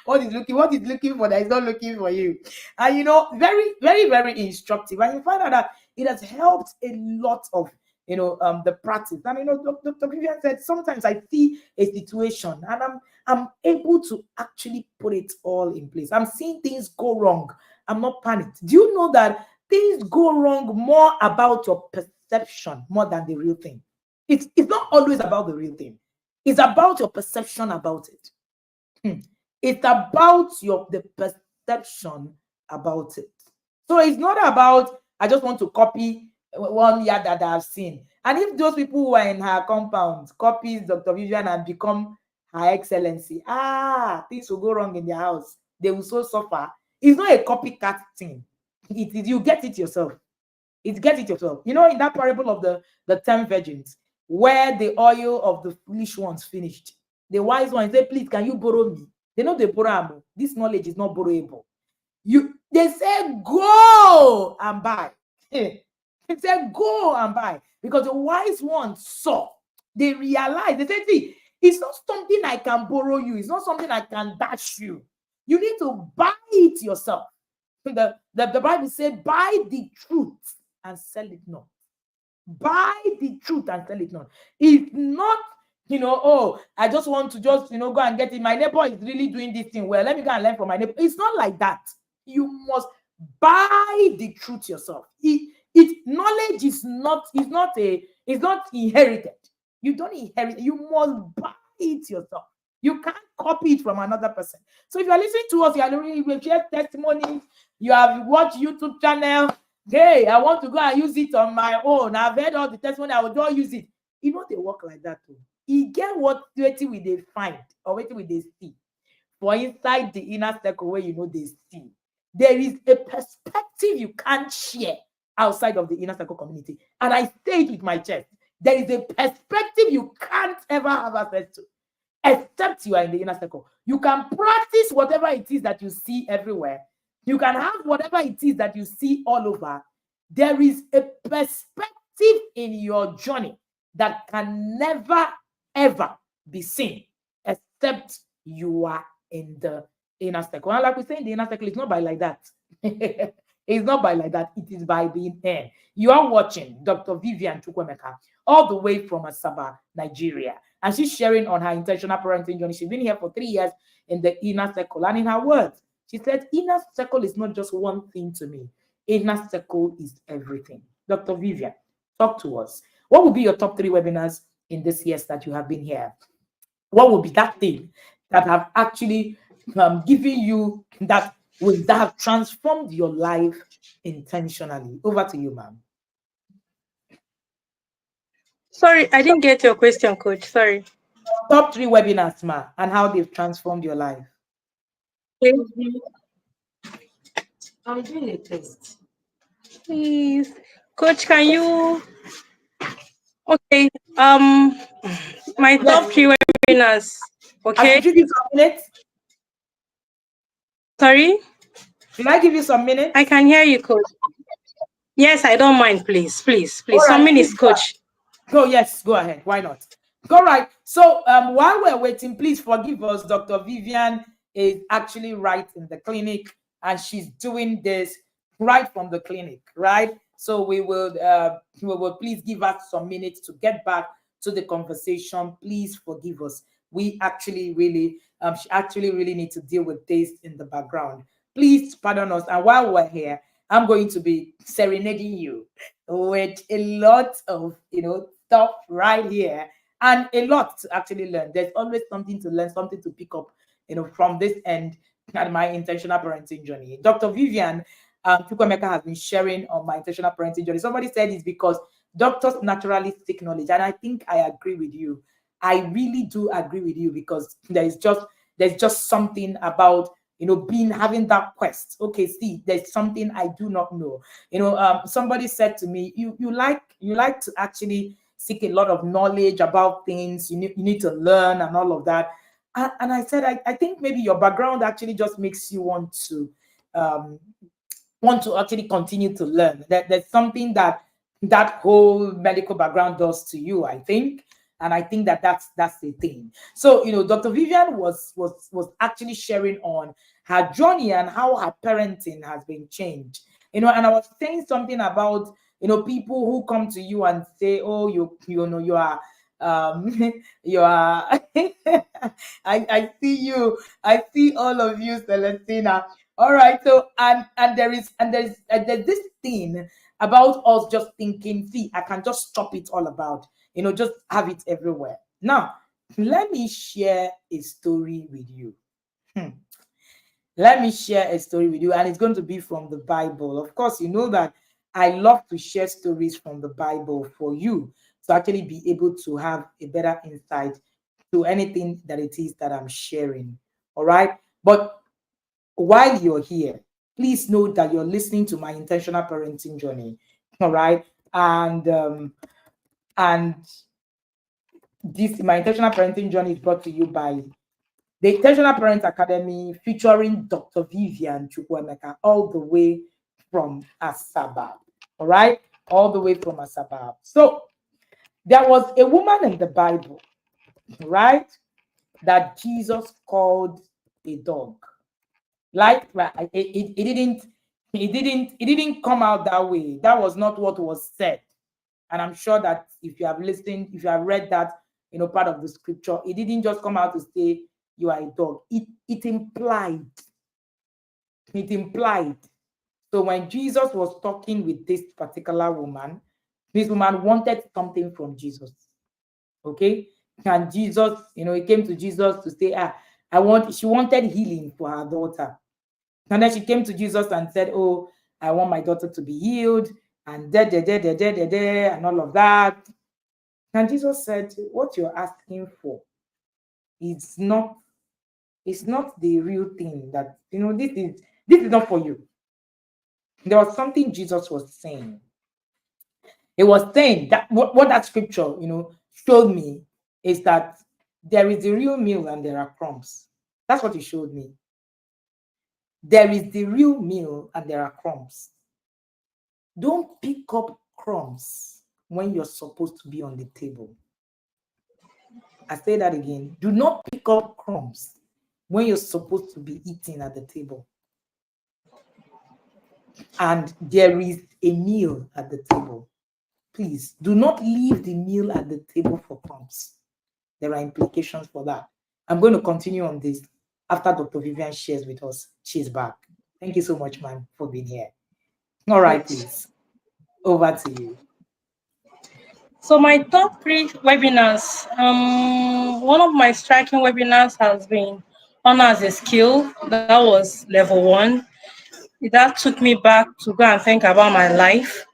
What is looking for that is not looking for you? And, very, very, very instructive. And you find out that it has helped a lot of the practice. And Dr. Vivien said, sometimes I see a situation and I'm able to actually put it all in place. I'm seeing things go wrong. I'm not panicked. Do you know that things go wrong more about your perception more than the real thing? It's not always about the real thing. It's about your perception about it. It's about the perception about it. So it's not about, I just want to copy one year that I've seen. And if those people who are in her compound copies Dr. Vivien and become her excellency, things will go wrong in their house. They will so suffer. It's not a copycat thing. You get it yourself. In that parable of the 10 virgins, where the oil of the foolish ones finished, the wise ones say, please, can you borrow me? They know they borrow. This knowledge is not borrowable. They say, go and buy. They said, go and buy. Because the wise ones saw. They realized. They said, see, it's not something I can borrow you. It's not something I can dash you. You need to buy it yourself. The Bible said, buy the truth and sell it not. Buy the truth and sell it not. If not, Oh, I just want to just, go and get it. My neighbor is really doing this thing well. Let me go and learn from my neighbor. It's not like that. You must buy the truth yourself. Knowledge is not inherited. You don't inherit. You must buy it yourself. You can't copy it from another person. So if you're listening to us, you share testimonies, you have watched YouTube channel. Hey, I want to go and use it on my own. I've heard all the testimony. I will just use it. They work like that too. You get what waiting with they find or waiting with they see. For inside the inner circle where they see, there is a perspective you can't share outside of the inner circle community. And I say it with my chest. There is a perspective you can't ever have access to, except you are in the inner circle. You can practice whatever it is that you see everywhere. You can have whatever it is that you see all over. There is a perspective in your journey that can never, ever be seen, except you are in the inner circle. And like we say in the inner circle, it's not by like that. It's not by like that. It is by being here. You are watching Dr. Vivien Chukwuemeka, all the way from Asaba, Nigeria. And she's sharing on her intentional parenting journey. She's been here for 3 years in the inner circle. And in her words, she said, inner circle is not just one thing to me. Inner circle is everything. Dr. Vivien, talk to us. What would be your top 3 webinars in this years that you have been here? What would be that thing that have actually given you that have transformed your life intentionally? Over to you, ma'am. Sorry, I didn't get your question, Coach. Sorry. Top 3 webinars, ma, and how they've transformed your life. I'm doing a test. Please, Coach, can you? Okay. My top 3 webinars. Okay. Should I give you some minutes? Sorry. Should I give you some minutes? I can hear you, Coach. Yes, I don't mind. Please. Some minutes, Coach. Oh, yes, go ahead. Why not? All right. So while we're waiting, please forgive us. Dr. Vivien is actually right in the clinic, and she's doing this right from the clinic, right? So we will please give us some minutes to get back to the conversation. Please forgive us. We actually really, she actually really need to deal with this in the background. Please pardon us. And while we're here, I'm going to be serenading you with a lot of, stuff right here, and a lot to actually learn. There's always something to learn, something to pick up, from this end and my intentional parenting journey. Dr. Vivien Chukwuemeka has been sharing on my intentional parenting journey. Somebody said it's because doctors naturally seek knowledge, and I think I agree with you. I really do agree with you, because there's just something about having that quest. Okay, see, there's something I do not know. Somebody said to me, you like to actually seek a lot of knowledge about things. You need to learn and all of that. And I said, I think maybe your background actually just makes you want to actually continue to learn. There's something that whole medical background does to you, I think. And I think that's the thing. So, Dr. Vivien was actually sharing on her journey and how her parenting has been changed. And I was saying something about, people who come to you and say, oh, you are you are I see you. I see all of you, Celestina. All right. So and there's this thing about us just thinking, see, I can just stop it all about, just have it everywhere. Now, let me share a story with you. Let me share a story with you, and it's going to be from the Bible. Of course, you know that I love to share stories from the Bible for you to actually be able to have a better insight to anything that it is that I'm sharing. All right. But while you're here, please know that you're listening to my intentional parenting journey. All right. And this, my intentional parenting journey, is brought to you by the Intentional Parent Academy, featuring Dr. Vivien Chukwuemeka, all the way from Asaba. All right, all the way from Asaba. So there was a woman in the Bible, right, that Jesus called a dog. Like, it didn't come out that way. That was not what was said. And I'm sure that if you have listened, if you have read that, part of the scripture. It didn't just come out to say you are a dog. It implied. It implied. So when Jesus was talking with this particular woman, this woman wanted something from Jesus. Okay? And Jesus, he came to Jesus to say, she wanted healing for her daughter. And then she came to Jesus and said, oh, I want my daughter to be healed, and and all of that. And Jesus said, what you're asking for is not the real thing. That, this is not for you. There was something Jesus was saying. It was saying that what that scripture, showed me is that there is the real meal and there are crumbs. That's what it showed me. There is the real meal and there are crumbs. Don't pick up crumbs when you're supposed to be on the table. I say that again. Do not pick up crumbs when you're supposed to be eating at the table. And there is a meal at the table. Please do not leave the meal at the table for crumbs. There are implications for that. I'm going to continue on this after Dr. Vivien shares with us. She's back. Thank you so much, ma'am, for being here. All right, please. Over to you. So my top 3 webinars, one of my striking webinars has been Honor as a Skill. That was level 1. That took me back to go and think about my life.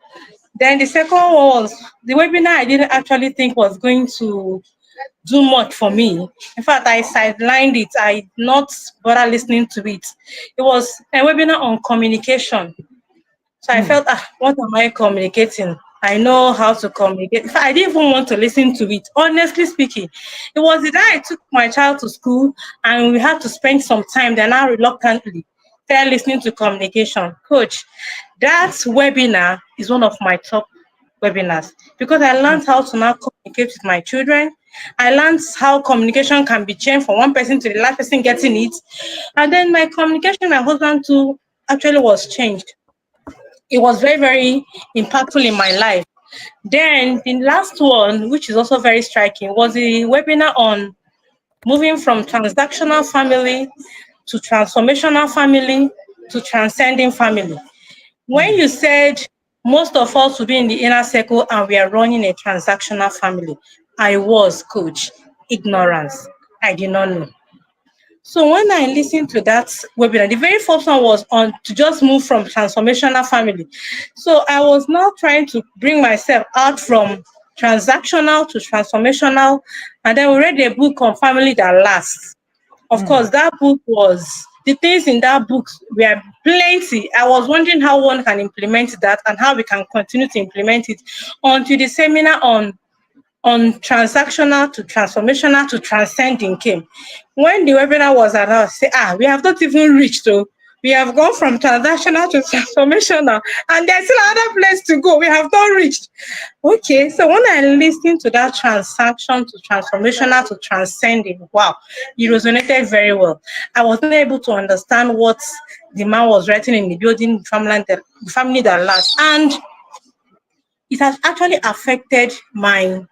Then the second one was the webinar I didn't actually think was going to do much for me. In fact, I sidelined it. I did not bother listening to it. It was a webinar on communication. So I felt, what am I communicating? I know how to communicate. In fact, I didn't even want to listen to it. Honestly speaking, it was the day I took my child to school and we had to spend some time. Then I reluctantly started listening to communication. Coach, that webinar is one of my top webinars because I learned how to now communicate with my children. I learned how communication can be changed from one person to the last person getting it. And then my communication with my husband too actually was changed. It was very, very impactful in my life. Then the last one, which is also very striking, was the webinar on moving from transactional family to transformational family to transcending family. When you said most of us will be in the inner circle and we are running a transactional family, I was, coach, ignorance. I did not know. So when I listened to that webinar, the very first one was on to just move from transformational family. So I was now trying to bring myself out from transactional to transformational. And then we read a book on family that lasts. Of course, that book was, the things in that book were plenty. I was wondering how one can implement that and how we can continue to implement it onto the seminar on transactional to transformational to transcending came. When the webinar was announced, say, we have not even reached, so we have gone from transactional to transformational, and there's still another place to go. We have not reached. Okay, so when I listened to that transaction to transformational to transcending, wow, it resonated very well. I wasn't able to understand what the man was writing in the building family that lasts, and it has actually affected my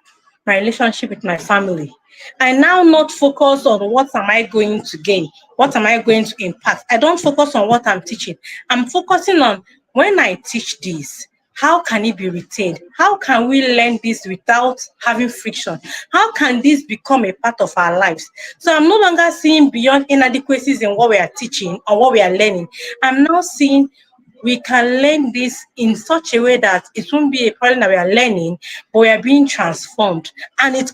relationship with my family. I now not focus on what am I going to gain, what am I going to impact. I don't focus on what I'm teaching. I'm focusing on when I teach this, how can it be retained? How can we learn this without having friction? How can this become a part of our lives? So I'm no longer seeing beyond inadequacies in what we are teaching or what we are learning. I'm now seeing we can learn this in such a way that it won't be a problem that we are learning, but we are being transformed, and it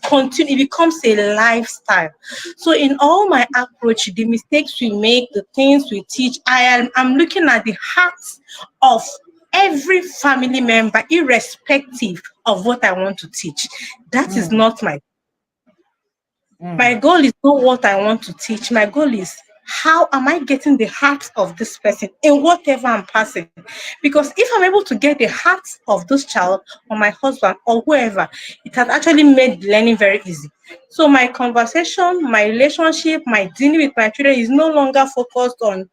becomes a lifestyle. So in all my approach, the mistakes we make, the things we teach, I'm looking at the hearts of every family member, irrespective of what I want to teach. That is not my goal is not what I want to teach. My goal is how am I getting the heart of this person in whatever I'm passing? Because if I'm able to get the heart of this child or my husband or whoever, it has actually made learning very easy. So my conversation, my relationship, my dealing with my children is no longer focused on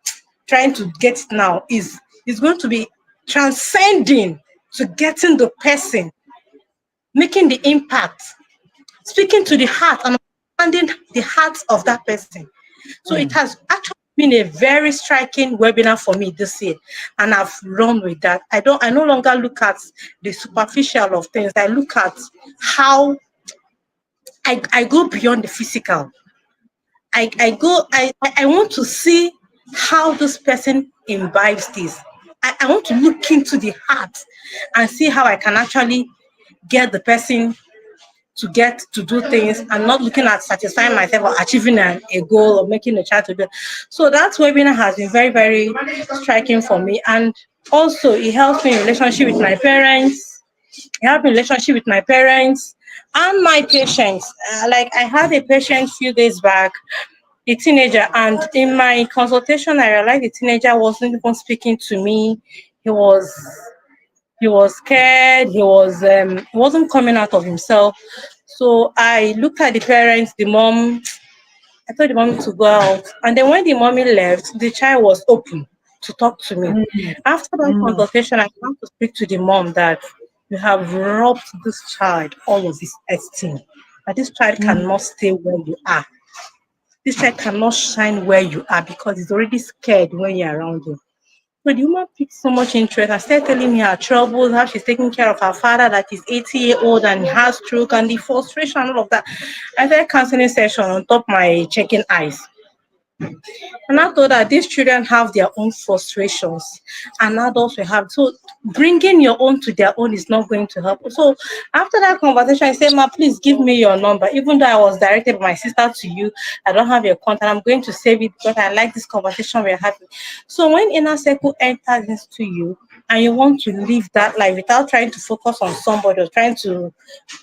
trying to get it now. It's going to be transcending to getting the person, making the impact speaking to the heart and understanding the heart of that person. So it has actually been a very striking webinar for me this year, and I've run with that. I no longer look at the superficial of things. I look at how I go beyond the physical. I want to see how this person imbibes this. I want to look into the heart and see how I can actually get the person to get to do things and not looking at satisfying myself or achieving a goal or making a child to do. So that webinar has been very, very striking for me. And also it helps me in relationship with my parents. It helped me in relationship with my parents and my patients. Like I had a patient few days back, a teenager, and in my consultation I realized the teenager wasn't even speaking to me. He was he was scared. He wasn't coming out of himself. So I looked at the parents, the mom. I told the mom to go out, and then when the mommy left, the child was open to talk to me. After that consultation, I want to speak to the mom that you have robbed this child all of his esteem. That this child cannot stay where you are. This child cannot shine where you are because he's already scared when you're around him. So the woman picked so much interest. I started telling me her troubles, how she's taking care of her father that is 80-year-old and has stroke, and the frustration and all of that. I started counseling session on top my checking eyes. And I thought that these children have their own frustrations and adults will have. So bringing your own to their own is not going to help. So after that conversation, I said, Ma, please give me your number. Even though I was directed by my sister to you, I don't have your contact. I'm going to save it because I like this conversation we're having. So when inner circle enters into you, and you want to live that life without trying to focus on somebody or trying to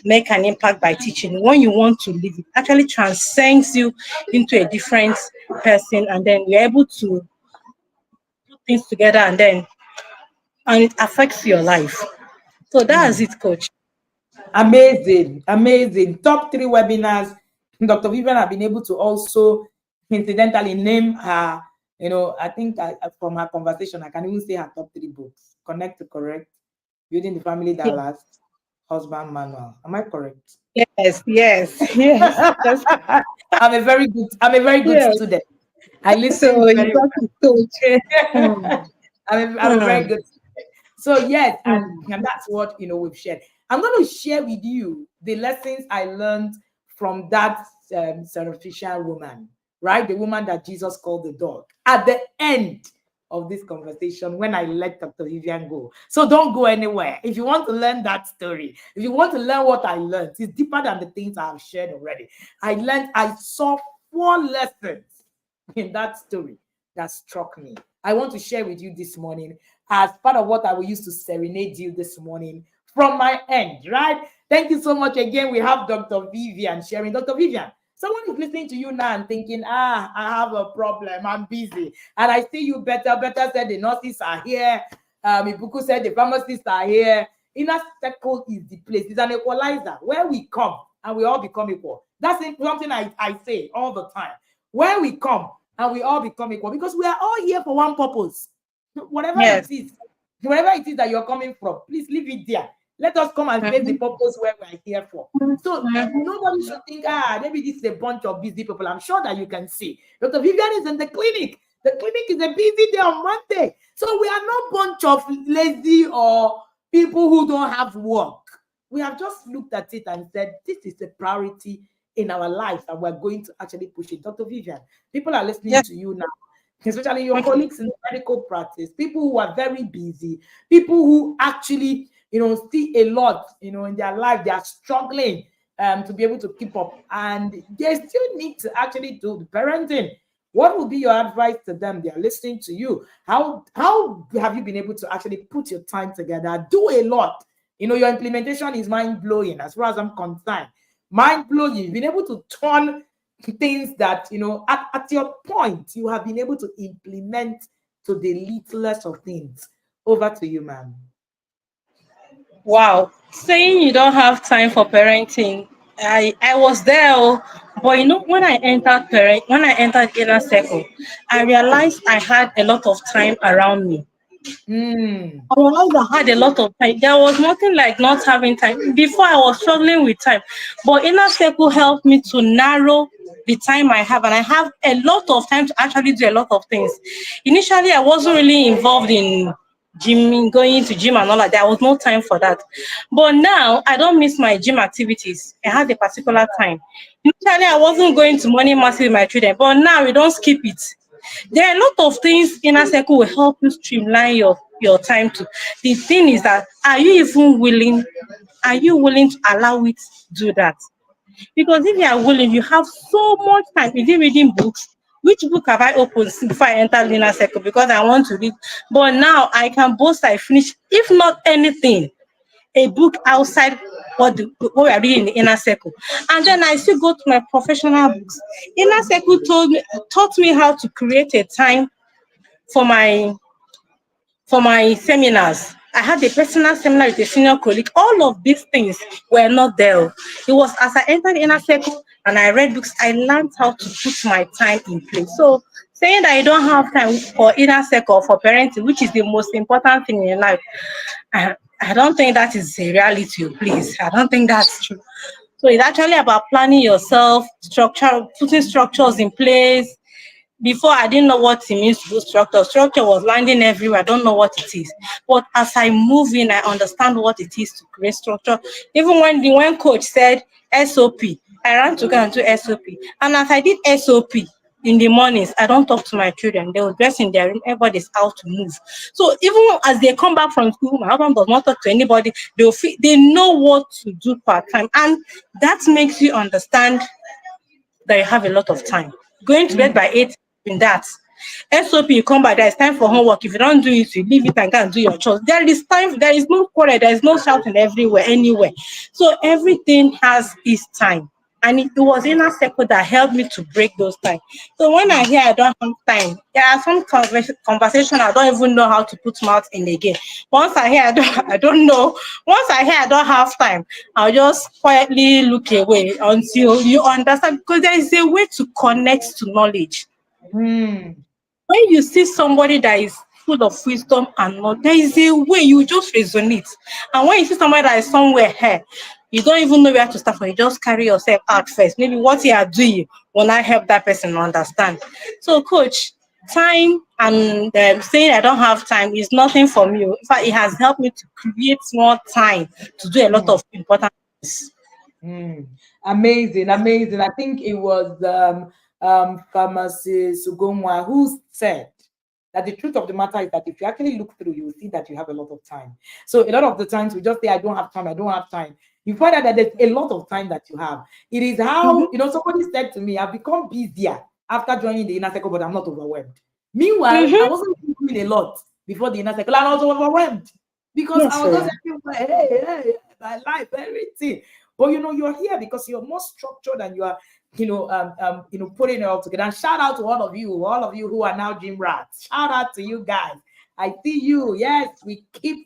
make an impact by teaching, when you want to live, it actually transcends you into a different person, and then you're able to put things together, and it affects your life. So that's it, coach. Amazing, amazing. Top 3 webinars. Dr. Vivien have been able to also incidentally name her, I think from her conversation, I can even say her top 3 books. Connect to Correct, Building the Family That Yes, Lasts, Husband Manual. Am I correct? yes, yes, yes. That's I'm a very good yeah. student. I So listen you very got to coach. well. Hmm. I'm a very Hmm. good student. So yes, and, Hmm. and that's what we've shared. I'm going to share with you the lessons I learned from that sacrificial woman, right? The woman that Jesus called the dog. At the end of this conversation, when I let Dr. Vivien go. So don't go anywhere. If you want to learn that story, if you want to learn what I learned, it's deeper than the things I have shared already. I saw 4 lessons in that story that struck me. I want to share with you this morning as part of what I will use to serenade you this morning from my end, right? Thank you so much again. We have Dr. Vivien sharing. Dr. Vivien, someone is listening to you now and thinking, I have a problem. I'm busy. And I see you better. Better said the nurses are here. Ibuku said the pharmacists are here. Inner circle is the place. It's an equalizer where we come and we all become equal. That's something I say all the time. Where we come and we all become equal because we are all here for one purpose. Whatever it Yes. is, wherever it is that you're coming from, please leave it there. Let us come and face the Mhm. purpose where we're here for. So nobody should think, maybe this is a bunch of busy people. I'm sure that you can see. Dr. Vivien is in the clinic. The clinic is a busy day on Monday. So we are not bunch of lazy or people who don't have work. We have just looked at it and said, this is a priority in our lives, and we're going to actually push it. Dr. Vivien, people are listening Yes. to you now, especially your Okay. colleagues in medical practice, people who are very busy, people who actually, see a lot, in their life, they are struggling to be able to keep up, and they still need to actually do the parenting. What would be your advice to them? They are listening to you. How have you been able to actually put your time together, do a lot? Your implementation is mind blowing as far as I'm concerned. Mind blowing. You've been able to turn things that at your point you have been able to implement to the littlest of things. Over to you, ma'am. Wow. Saying you don't have time for parenting, I was there, oh, but when I entered inner circle, I realized I had a lot of time around me. Mm. I realized I had a lot of time. There was nothing like not having time. Before I was struggling with time, but inner circle helped me to narrow the time I have, and I have a lot of time to actually do a lot of things. Initially, I wasn't really involved in gym, going to gym and all that. There was no time for that. But now I don't miss my gym activities. I had a particular time. Initially, I wasn't going to morning mass with my children, but now we don't skip it. There are a lot of things inner circle will help you streamline your time to. The thing is that are you even willing? Are you willing to allow it to do that? Because if you are willing, you have so much time. Is it reading books? Which book have I opened before I enter the inner circle? Because I want to read. But now I can boast I finish, if not anything, a book outside what we are reading in the inner circle. And then I still go to my professional books. Inner circle taught me how to create a time for my seminars. I had a personal seminar with a senior colleague. All of these things were not there. It was as I entered the inner circle and I read books, I learned how to put my time in place. So saying that I don't have time for inner circle, for parenting, which is the most important thing in life, I don't think that is a reality, please. I don't think that's true. So it's actually about planning yourself, putting structures in place. Before, I didn't know what it means to do structure. Structure was landing everywhere. I don't know what it is. But as I move in, I understand what it is to create structure. Even when coach said SOP, I ran to go and do SOP. And as I did SOP in the mornings, I don't talk to my children. They will dress in their room. Everybody's out to move. So even as they come back from school, my husband does not talk to anybody. They know what to do part time. And that makes you understand that you have a lot of time. Going to bed by 8 in that. SOP, you come by there, it's time for homework. If you don't do it, you leave it and go and do your chores. There is time, there is no quarrel, there is no shouting everywhere, anywhere. So everything has its time. And it was inner circle that helped me to break those times. So when I hear I don't have time, there are some conversation I don't even know how to put mouth in again. Once I hear I don't know. Once I hear I don't have time, I'll just quietly look away until you understand. Because there is a way to connect to knowledge. Mm. When you see somebody that is full of wisdom and knowledge, there is a way you just resonate. And when you see somebody that is somewhere here, you don't even know where to start from. You just carry yourself out first. Maybe what you are doing will not help that person understand. So, coach, time and saying I don't have time is nothing for me. In fact, it has helped me to create more time to do a lot of important things. Mm. Amazing, amazing. I think it was Pharmacist Sugomwa who said that the truth of the matter is that if you actually look through, you will see that you have a lot of time. So a lot of the times we just say, I don't have time, I don't have time. You find out that there's a lot of time that you have. It is how, somebody said to me, I've become busier after joining the inner circle, but I'm not overwhelmed. Meanwhile, I wasn't doing a lot before the inner circle, and I was overwhelmed because Yes, I was just sir. like, hey, my life, everything. But you're here because you're more structured and you are, putting it all together. And shout out to all of you who are now gym rats. Shout out to you guys. I see you. Yes, we keep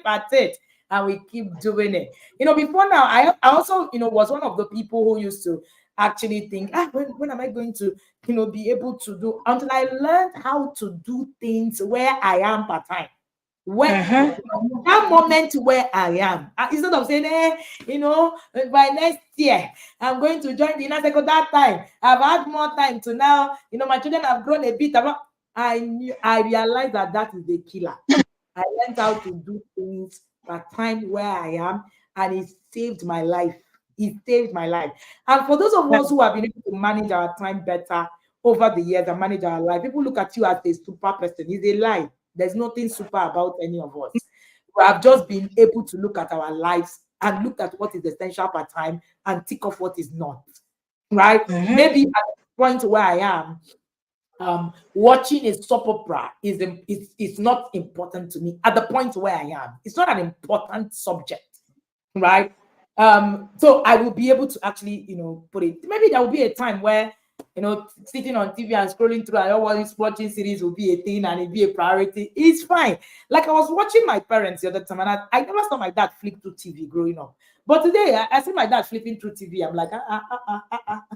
at it and we keep doing it. Before now, I also, was one of the people who used to actually think, when am I going to, be able to do, until I learned how to do things where I am part time. Where that moment where I am, instead of saying, by next year I'm going to join the inner circle. That time I've had more time to now, my children have grown a bit. I realized that is the killer. I learned how to do things at time where I am, and it saved my life. It saved my life. And for those of us who have been able to manage our time better over the years and manage our life, people look at you as a super person. It's a lie. There's nothing super about any of us. We have just been able to look at our lives and look at what is essential per time and tick off what is not. Right? Maybe at the point where I am, watching a soap opera is not important to me. At the point where I am, it's not an important subject, right? So I will be able to actually, put it. Maybe there will be a time where, sitting on TV and scrolling through and always watching series will be a thing and it'll be a priority. It's fine. Like I was watching my parents the other time, and I never saw my dad flip through TV growing up. But today I see my dad flipping through TV. I'm like,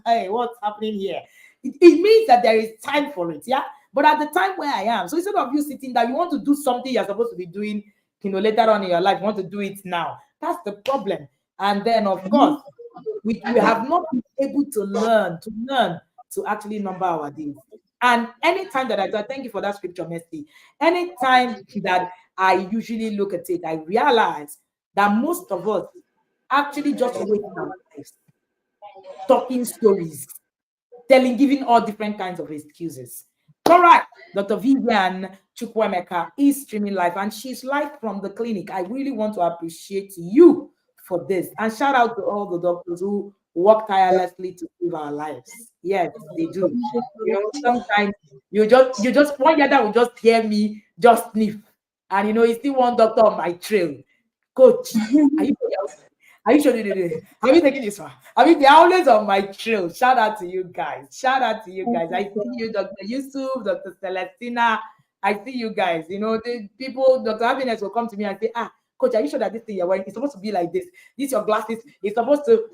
hey, what's happening here? It means that there is time for it, yeah. But at the time where I am, so instead of you sitting down, you want to do something you're supposed to be doing, later on in your life, you want to do it now. That's the problem. And then, of course, we have not been able to learn to actually number our days. And anytime that I thank you for that scripture, Mercy. Anytime that I usually look at it, I realize that most of us actually just waste our lives talking stories, giving all different kinds of excuses. All right, Dr. Vivien Chukwuemeka is streaming live, and she's live from the clinic. I really want to appreciate you for this, and shout out to all the doctors who work tirelessly to save our lives. Yes, they do. Sometimes you just one year that will just hear me just sniff, and it's still one doctor on my trail. Coach, are you sure? Have you taken this one? They're always on my trail. Shout out to you guys. Shout out to you guys. I see you, Dr. Yusuf, Dr. Celestina. I see you guys. The people, Dr. Happiness will come to me and say, Coach, are you sure that this thing you're wearing is supposed to be like this? These your glasses. It's supposed to.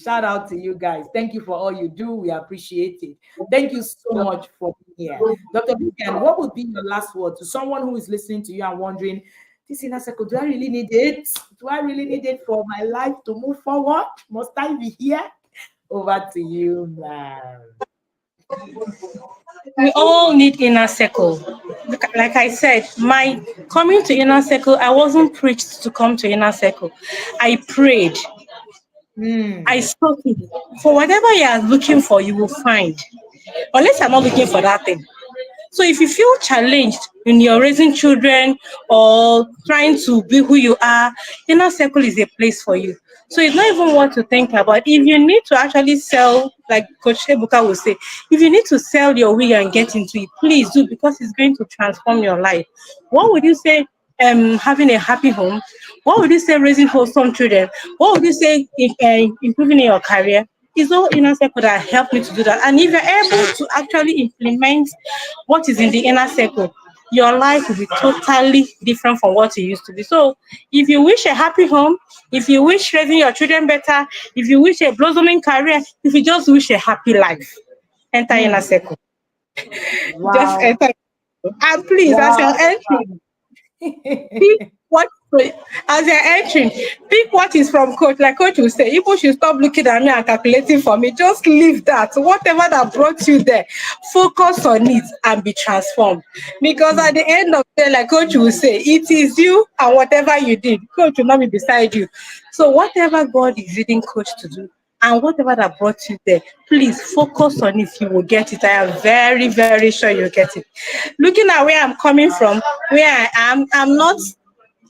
Shout out to you guys. Thank you for all you do. We appreciate it. Thank you so much for being here. Dr. Vivien, what would be your last word to someone who is listening to you and wondering, this inner circle, do I really need it? Do I really need it for my life to move forward? Must I be here? Over to you, ma'am. We all need inner circle. Like I said, my coming to inner circle, I wasn't preached to come to inner circle. I prayed. I spoke it. For whatever you are looking for, you will find. Unless you're not looking for that thing. So if you feel challenged when you're raising children or trying to be who you are, inner circle is a place for you. So it's not even what to think about. If you need to actually sell, like Coach Ebuka will say, if you need to sell your wig and get into it, please do, because it's going to transform your life. What would you say? Having a happy home? What would you say raising wholesome children? What would you say improving in your career? It's all inner circle that helped me to do that. And if you're able to actually implement what is in the inner circle, your life will be totally different from what it used to be. So if you wish a happy home, if you wish raising your children better, if you wish a blossoming career, if you just wish a happy life, enter inner circle. Wow. Just enter. And please, as you're entering, pick what as you're entering, pick what is from Coach. Like Coach will say, people should stop looking at me and calculating for me. Just leave that. Whatever that brought you there, focus on it and be transformed. Because at the end of the day, like Coach will say, it is you and whatever you did. Coach will not be beside you. So whatever God is leading Coach to do, and whatever that brought you there, please focus on it. You will get it. I am very, very sure you'll get it. Looking at where I'm coming from, where I am,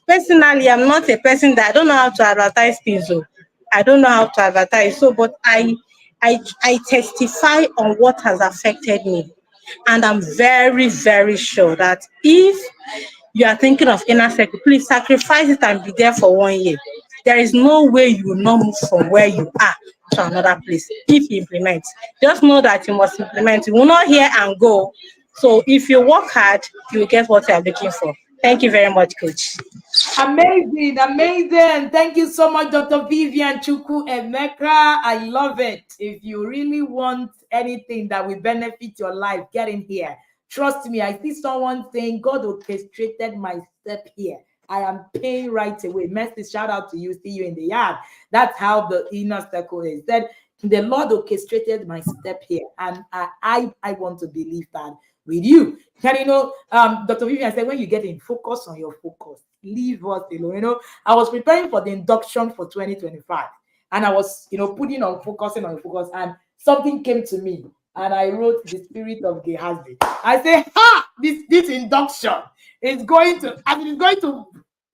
personally, I'm not a person that I don't know how to advertise things. So I don't know how to advertise. So, but I testify on what has affected me. And I'm very, very sure that if you are thinking of inner circle, please sacrifice it and be there for 1 year. There is no way you will not move from where you are to another place if you implement. Just know that you must implement. You will not hear and go. So if you work hard, you will get what you are looking for. Thank you very much, Coach. Amazing, amazing. Thank you so much, Dr. Vivien Chukwuemeka. I love it. If you really want anything that will benefit your life, get in here. Trust me, I see someone saying, God orchestrated my step here. I am paying right away. Message, shout out to you. See you in the yard. That's how the inner circle is. That the Lord orchestrated my step here. And I want to believe that with you. And Dr. Vivien said, when you get in, focus on your focus. Leave us alone. I was preparing for the induction for 2025. And I was, putting on focusing on focus. And something came to me. And I wrote the spirit of Gehazi. I say, this induction is going to,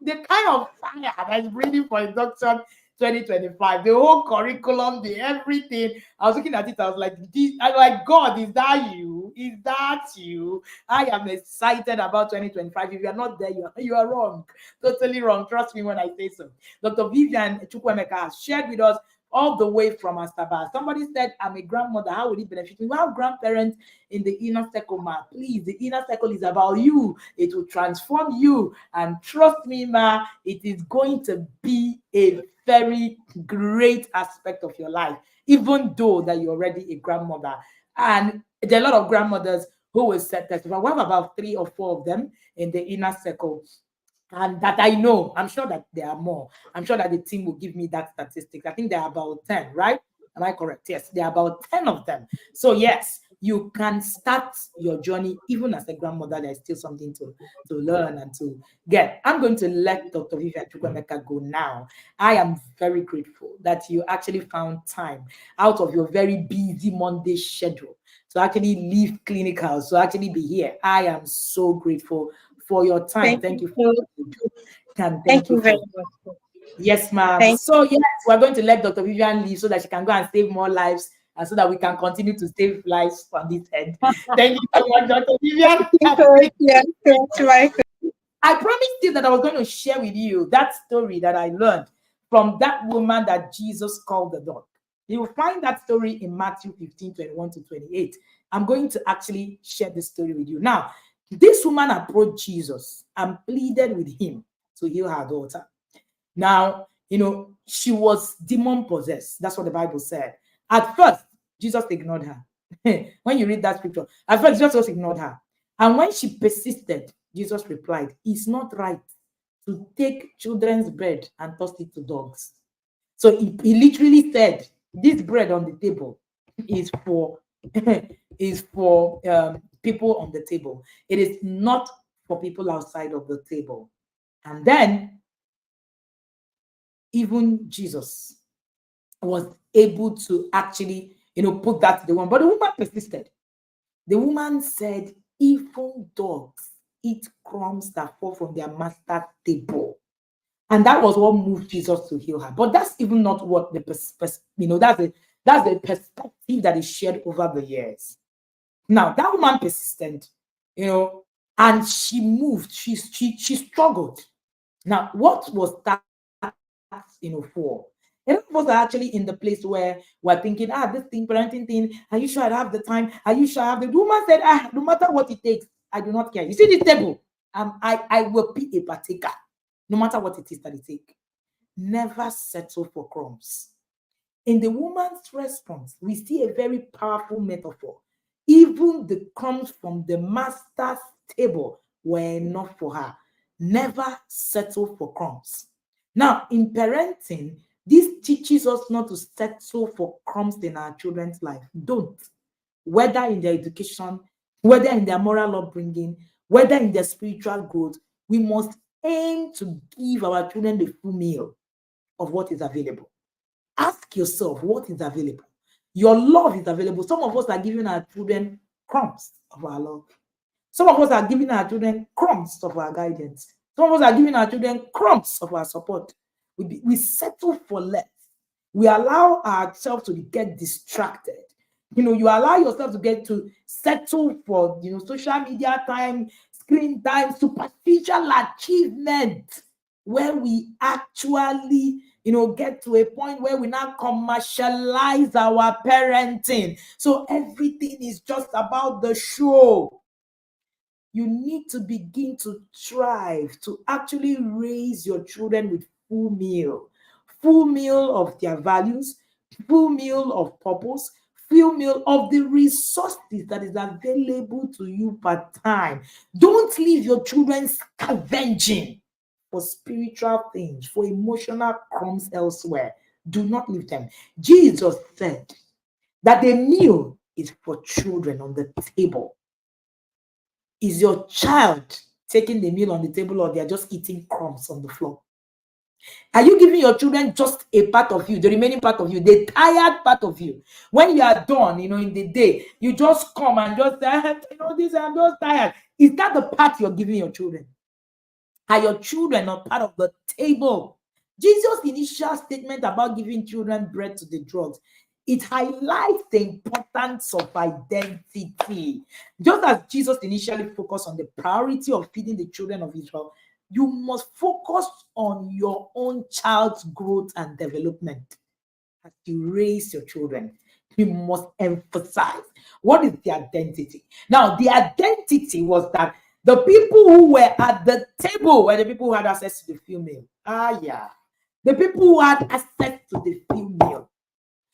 the kind of fire that is breathing for induction 2025, the whole curriculum, the everything. I was looking at it, I was like, God, is that you? Is that you? I am excited about 2025. If you are not there, you are wrong. Totally wrong. Trust me when I say so. Dr. Vivien Chukwuemeka has shared with us all the way from Astaba. Somebody said, I'm a grandmother. How will it benefit me? We have grandparents in the inner circle, ma. Please, the inner circle is about you. It will transform you. And trust me, ma, it is going to be a very great aspect of your life, even though that you're already a grandmother. And there are a lot of grandmothers who will set testify. We have about 3 or 4 of them in the inner circle. And that I know, I'm sure that there are more. I'm sure that the team will give me that statistic. I think there are about 10, right? Am I correct? Yes, there are about 10 of them. So yes, you can start your journey even as a grandmother. There's still something to learn and to get. I'm going to let Dr. Vivien Chukwuemeka go now. I am very grateful that you actually found time out of your very busy Monday schedule to actually leave clinicals, to actually be here. I am so grateful for your time. Thank you for what you do. And Thank you very much. Yes, ma'am. So yes, we're going to let Dr. Vivien leave so that she can go and save more lives and so that we can continue to save lives on this end. Thank you so much, Dr. Vivien. I promised you that I was going to share with you that story that I learned from that woman that Jesus called the dog. You will find that story in Matthew 15:21-28. I'm going to actually share this story with you. Now, this woman approached Jesus and pleaded with him to heal her daughter. Now, she was demon possessed. That's what the Bible said. At first, Jesus ignored her. When you read that scripture, at first, Jesus ignored her. And when she persisted, Jesus replied, "It's not right to take children's bread and toss it to dogs." So he literally said, this bread on the table is for people on the table. It is not for people outside of the table. And then even Jesus was able to actually, put that to the woman. But the woman persisted. The woman said, "Even dogs eat crumbs that fall from their master's table." And that was what moved Jesus to heal her. But that's even not what that's the perspective that is shared over the years. Now, that woman persisted, and she moved. She struggled. Now, what was that, for? A lot of us are actually in the place where we're thinking, this thing, parenting thing, are you sure I have the time? Are you sure I have the woman said, no matter what it takes, I do not care. You see this table? I will be a partaker, no matter what it is that it takes. Never settle for crumbs. In the woman's response, we see a very powerful metaphor. Even the crumbs from the master's table were enough for her. Never settle for crumbs. Now, in parenting, this teaches us not to settle for crumbs in our children's life. Don't. Whether in their education, whether in their moral upbringing, whether in their spiritual growth, we must aim to give our children the full meal of what is available. Ask yourself, what is available? Your love is available. Some of us are giving our children crumbs of our love. Some of us are giving our children crumbs of our guidance. Some of us are giving our children crumbs of our support. We settle for less. We allow ourselves to get distracted. You allow yourself to settle for, social media time, screen time, superficial achievement, where we actually, get to a point where we now commercialize our parenting. So everything is just about the show. You need to begin to strive to actually raise your children with full meal of their values, full meal of purpose, full meal of the resources that is available to you per time. Don't leave your children scavenging for spiritual things, for emotional crumbs elsewhere. Do not leave them. Jesus said that the meal is for children on the table. Is your child taking the meal on the table, or they're just eating crumbs on the floor? Are you giving your children just a part of you, the remaining part of you, the tired part of you? When you are done, in the day, you just come and just say, I'm just tired. Is that the part you're giving your children? Are your children not part of the table? Jesus' initial statement about giving children bread to the drugs, it highlights the importance of identity. Just as Jesus initially focused on the priority of feeding the children of Israel, you must focus on your own child's growth and development. As you raise your children, you must emphasize what is the identity. Now, the identity was that the people who were at the table were the people who had access to the full meal. The people who had access to the full meal.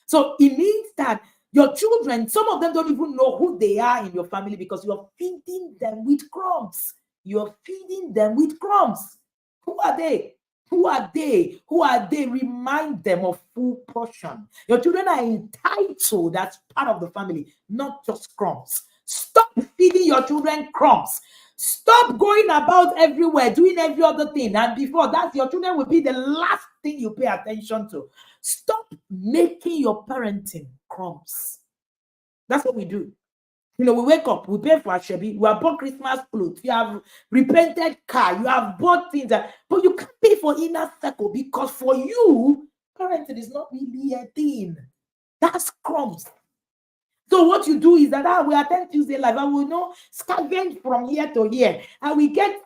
So it means that Your children, some of them don't even know who they are in your family because you're feeding them with crumbs. You're feeding them with crumbs. Who are they? Who are they? Who are they? Remind them of full portion. Your children are entitled as part of the family, not just crumbs. Stop feeding your children crumbs. Stop going about everywhere, doing every other thing. And before that, your children will be the last thing you pay attention to. Stop making your parenting crumbs. That's what we do. We wake up, we pay for our shebi, we have bought Christmas clothes, you have repainted car, you have bought things, but you can't pay for inner circle because for you, parenting is not really a thing. That's crumbs. So what you do is that we attend Tuesday Live, I will scavenge from here to here, and we get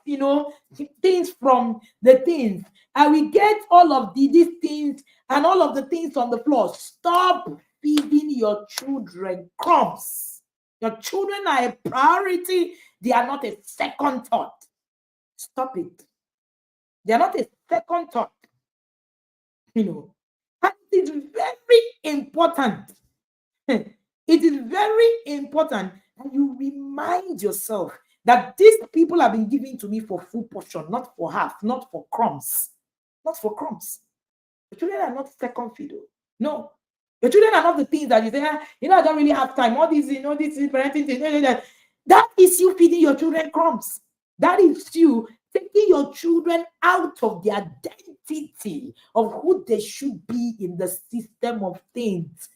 things from the things, and we get all of these things and all of the things on the floor. Stop feeding your children crumbs. Your children are a priority. They are not a second thought. Stop it. They are not a second thought. And it is very important. It is very important that you remind yourself that these people have been given to me for full portion, not for half, not for crumbs. Not for crumbs. The children are not second fiddle. No. Your children are not the things that you say, I don't really have time. All these, this is parenting thing. That is you feeding your children crumbs. That is you taking your children out of the identity of who they should be in the system of things.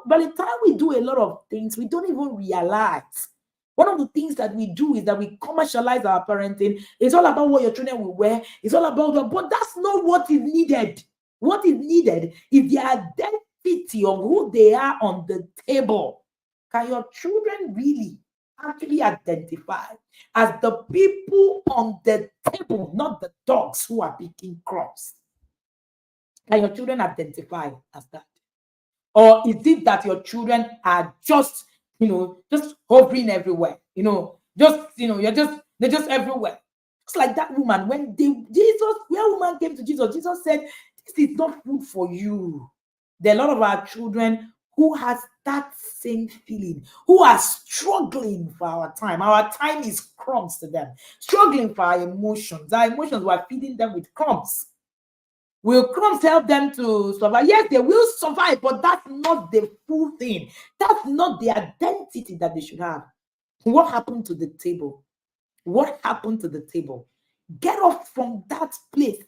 By the time we do a lot of things, we don't even realize. One of the things that we do is that we commercialize our parenting. It's all about what your children will wear. It's all about but that's not what is needed. What is needed is the identity of who they are on the table. Can your children really actually identify as the people on the table, not the dogs who are picking crumbs? Can your children identify as that? Or is it that your children are just hovering everywhere? They're just everywhere. It's like that woman when woman came to Jesus, Jesus said, this is not food for you. There are a lot of our children who has that same feeling, who are struggling for our time. Our time is crumbs to them, struggling for our emotions. Our emotions, we are feeding them with crumbs. Will crumbs help them to survive? Yes, they will survive, but that's not the full thing. That's not the identity that they should have. What happened to the table? What happened to the table? Get off from that place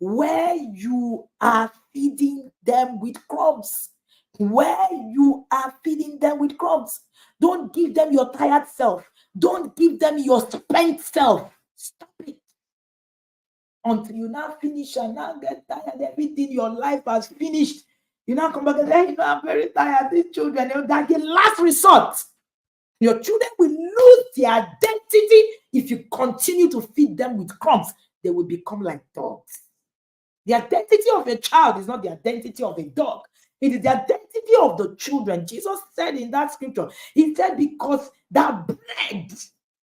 where you are feeding them with crumbs. Where you are feeding them with crumbs. Don't give them your tired self. Don't give them your spent self. Stop it. Until you now finish and now get tired, everything your life has finished. You now come back and say, I'm very tired. These children, that's the last resort. Your children will lose their identity if you continue to feed them with crumbs. They will become like dogs. The identity of a child is not the identity of a dog. It is the identity of the children. Jesus said in that scripture, he said, because that bread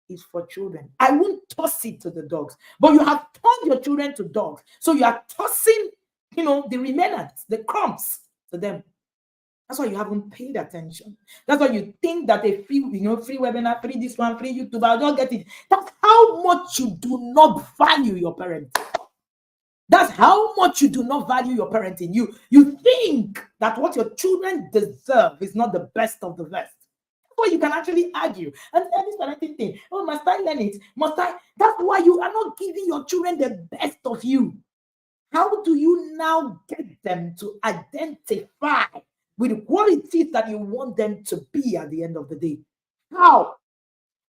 is for children. I won't toss it to the dogs. But you have turned your children to dogs. So you are tossing, the remnants, the crumbs to them. That's why you haven't paid attention. That's why you think that a free, free webinar, free this one, free YouTube, I'll not get it. That's how much you do not value your parenting. That's how much you do not value your parenting. You think that what your children deserve is not the best of the best. That's why you can actually argue. And this parenting thing, must I learn it? Must I? That's why you are not giving your children the best of you. How do you now get them to identify with what it is that you want them to be at the end of the day? How?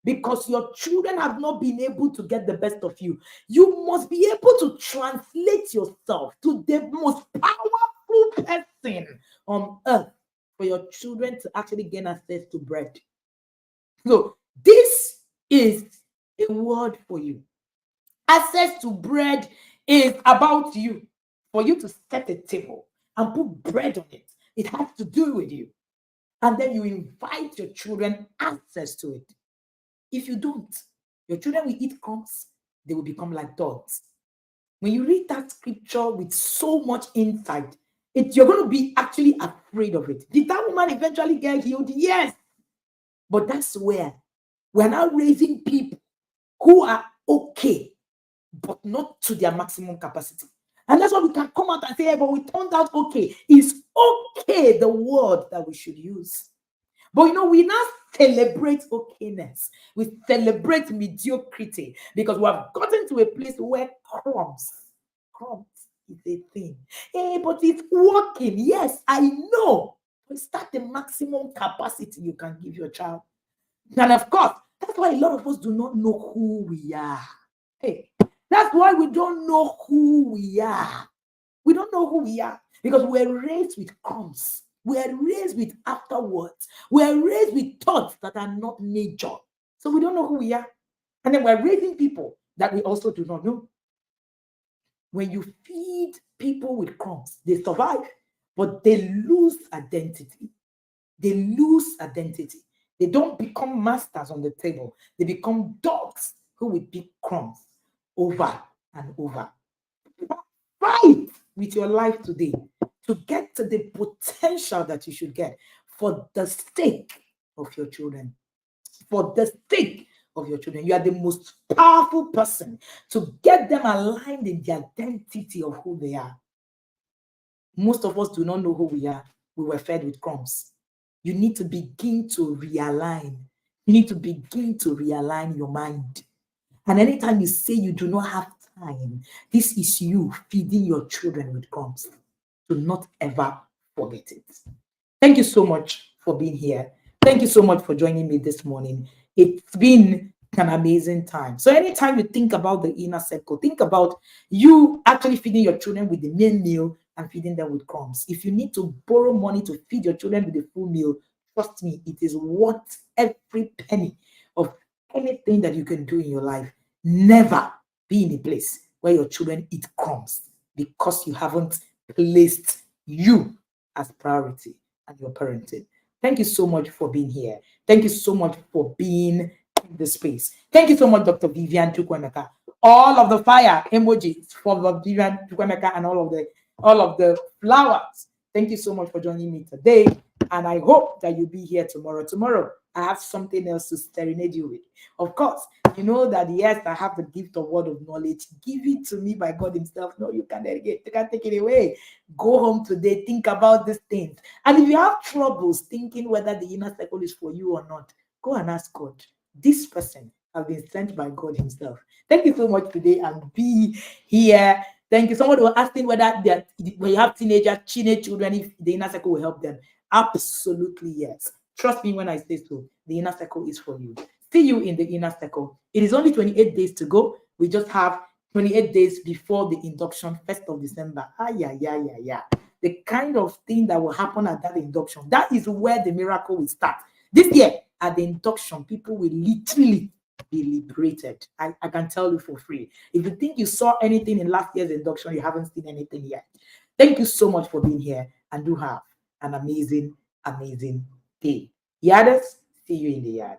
Because your children have not been able to get the best of you. You must be able to translate yourself to the most powerful person on earth for your children to actually gain access to bread. So this is a word for you. Access to bread is about you. For you to set a table and put bread on it, it has to do with you. And then you invite your children access to it. If you don't, your children will eat crumbs. They will become like dogs. When you read that scripture with so much insight, you're going to be actually afraid of it. Did that woman eventually get healed? Yes. But that's where we're now raising people who are okay, but not to their maximum capacity. And that's why we can come out and say, hey, but we turned out okay. Is okay the word that we should use? But we now celebrate okayness. We celebrate mediocrity because we have gotten to a place where crumbs is a thing. Hey, but it's working. Yes, I know. It's not the maximum capacity you can give your child. And of course, that's why a lot of us do not know who we are. Hey, that's why we don't know who we are. We don't know who we are because we're raised with crumbs. We're raised with afterwards. We're raised with thoughts that are not major. So we don't know who we are. And then we're raising people that we also do not know. When you feed people with crumbs, they survive, but they lose identity. They lose identity. They don't become masters on the table. They become dogs who will pick crumbs over and over. Fight with your life today to get to the potential that you should get for the sake of your children. For the sake of your children. You are the most powerful person to get them aligned in the identity of who they are. Most of us do not know who we are. We were fed with crumbs. You need to begin to realign. You need to begin to realign your mind. And anytime you say you do not have time, this is you feeding your children with crumbs. Do not ever forget it. Thank you so much for being here. Thank you so much for joining me this morning. It's been an amazing time. So anytime you think about the inner circle, think about you actually feeding your children with the main meal and feeding them with crumbs. If you need to borrow money to feed your children with the full meal, trust me, it is worth every penny of anything that you can do in your life. Never be in a place where your children eat crumbs because you haven't placed you as priority and your parenting. Thank you so much for being here. Thank you so much for being in the space. Thank you so much, Dr. Vivien Chukwuemeka. All of the fire emojis for Vivien Chukwuemeka and all of the flowers. Thank you so much for joining me today. And I hope that you'll be here tomorrow. Tomorrow, I have something else to serenade you with. Of course, you know that, yes, I have the gift of word of knowledge. Give it to me by God himself. No, you can't delegate. You can't take it away. Go home today. Think about these things. And if you have troubles thinking whether the inner circle is for you or not, go and ask God. This person has been sent by God himself. Thank you so much today and be here. Thank you. Someone was asking whether when you have teenage children, if the inner circle will help them. Absolutely yes. Trust me when I say so. The inner circle is for you. See you in the inner circle. It is only 28 days to go. We just have 28 days before the induction, 1st of December. The kind of thing that will happen at that induction, that is where the miracle will start. This year, at the induction, people will literally be liberated. I can tell you for free. If you think you saw anything in last year's induction, you haven't seen anything yet. Thank you so much for being here and do have an amazing, amazing day. Yarders, see you in the yard.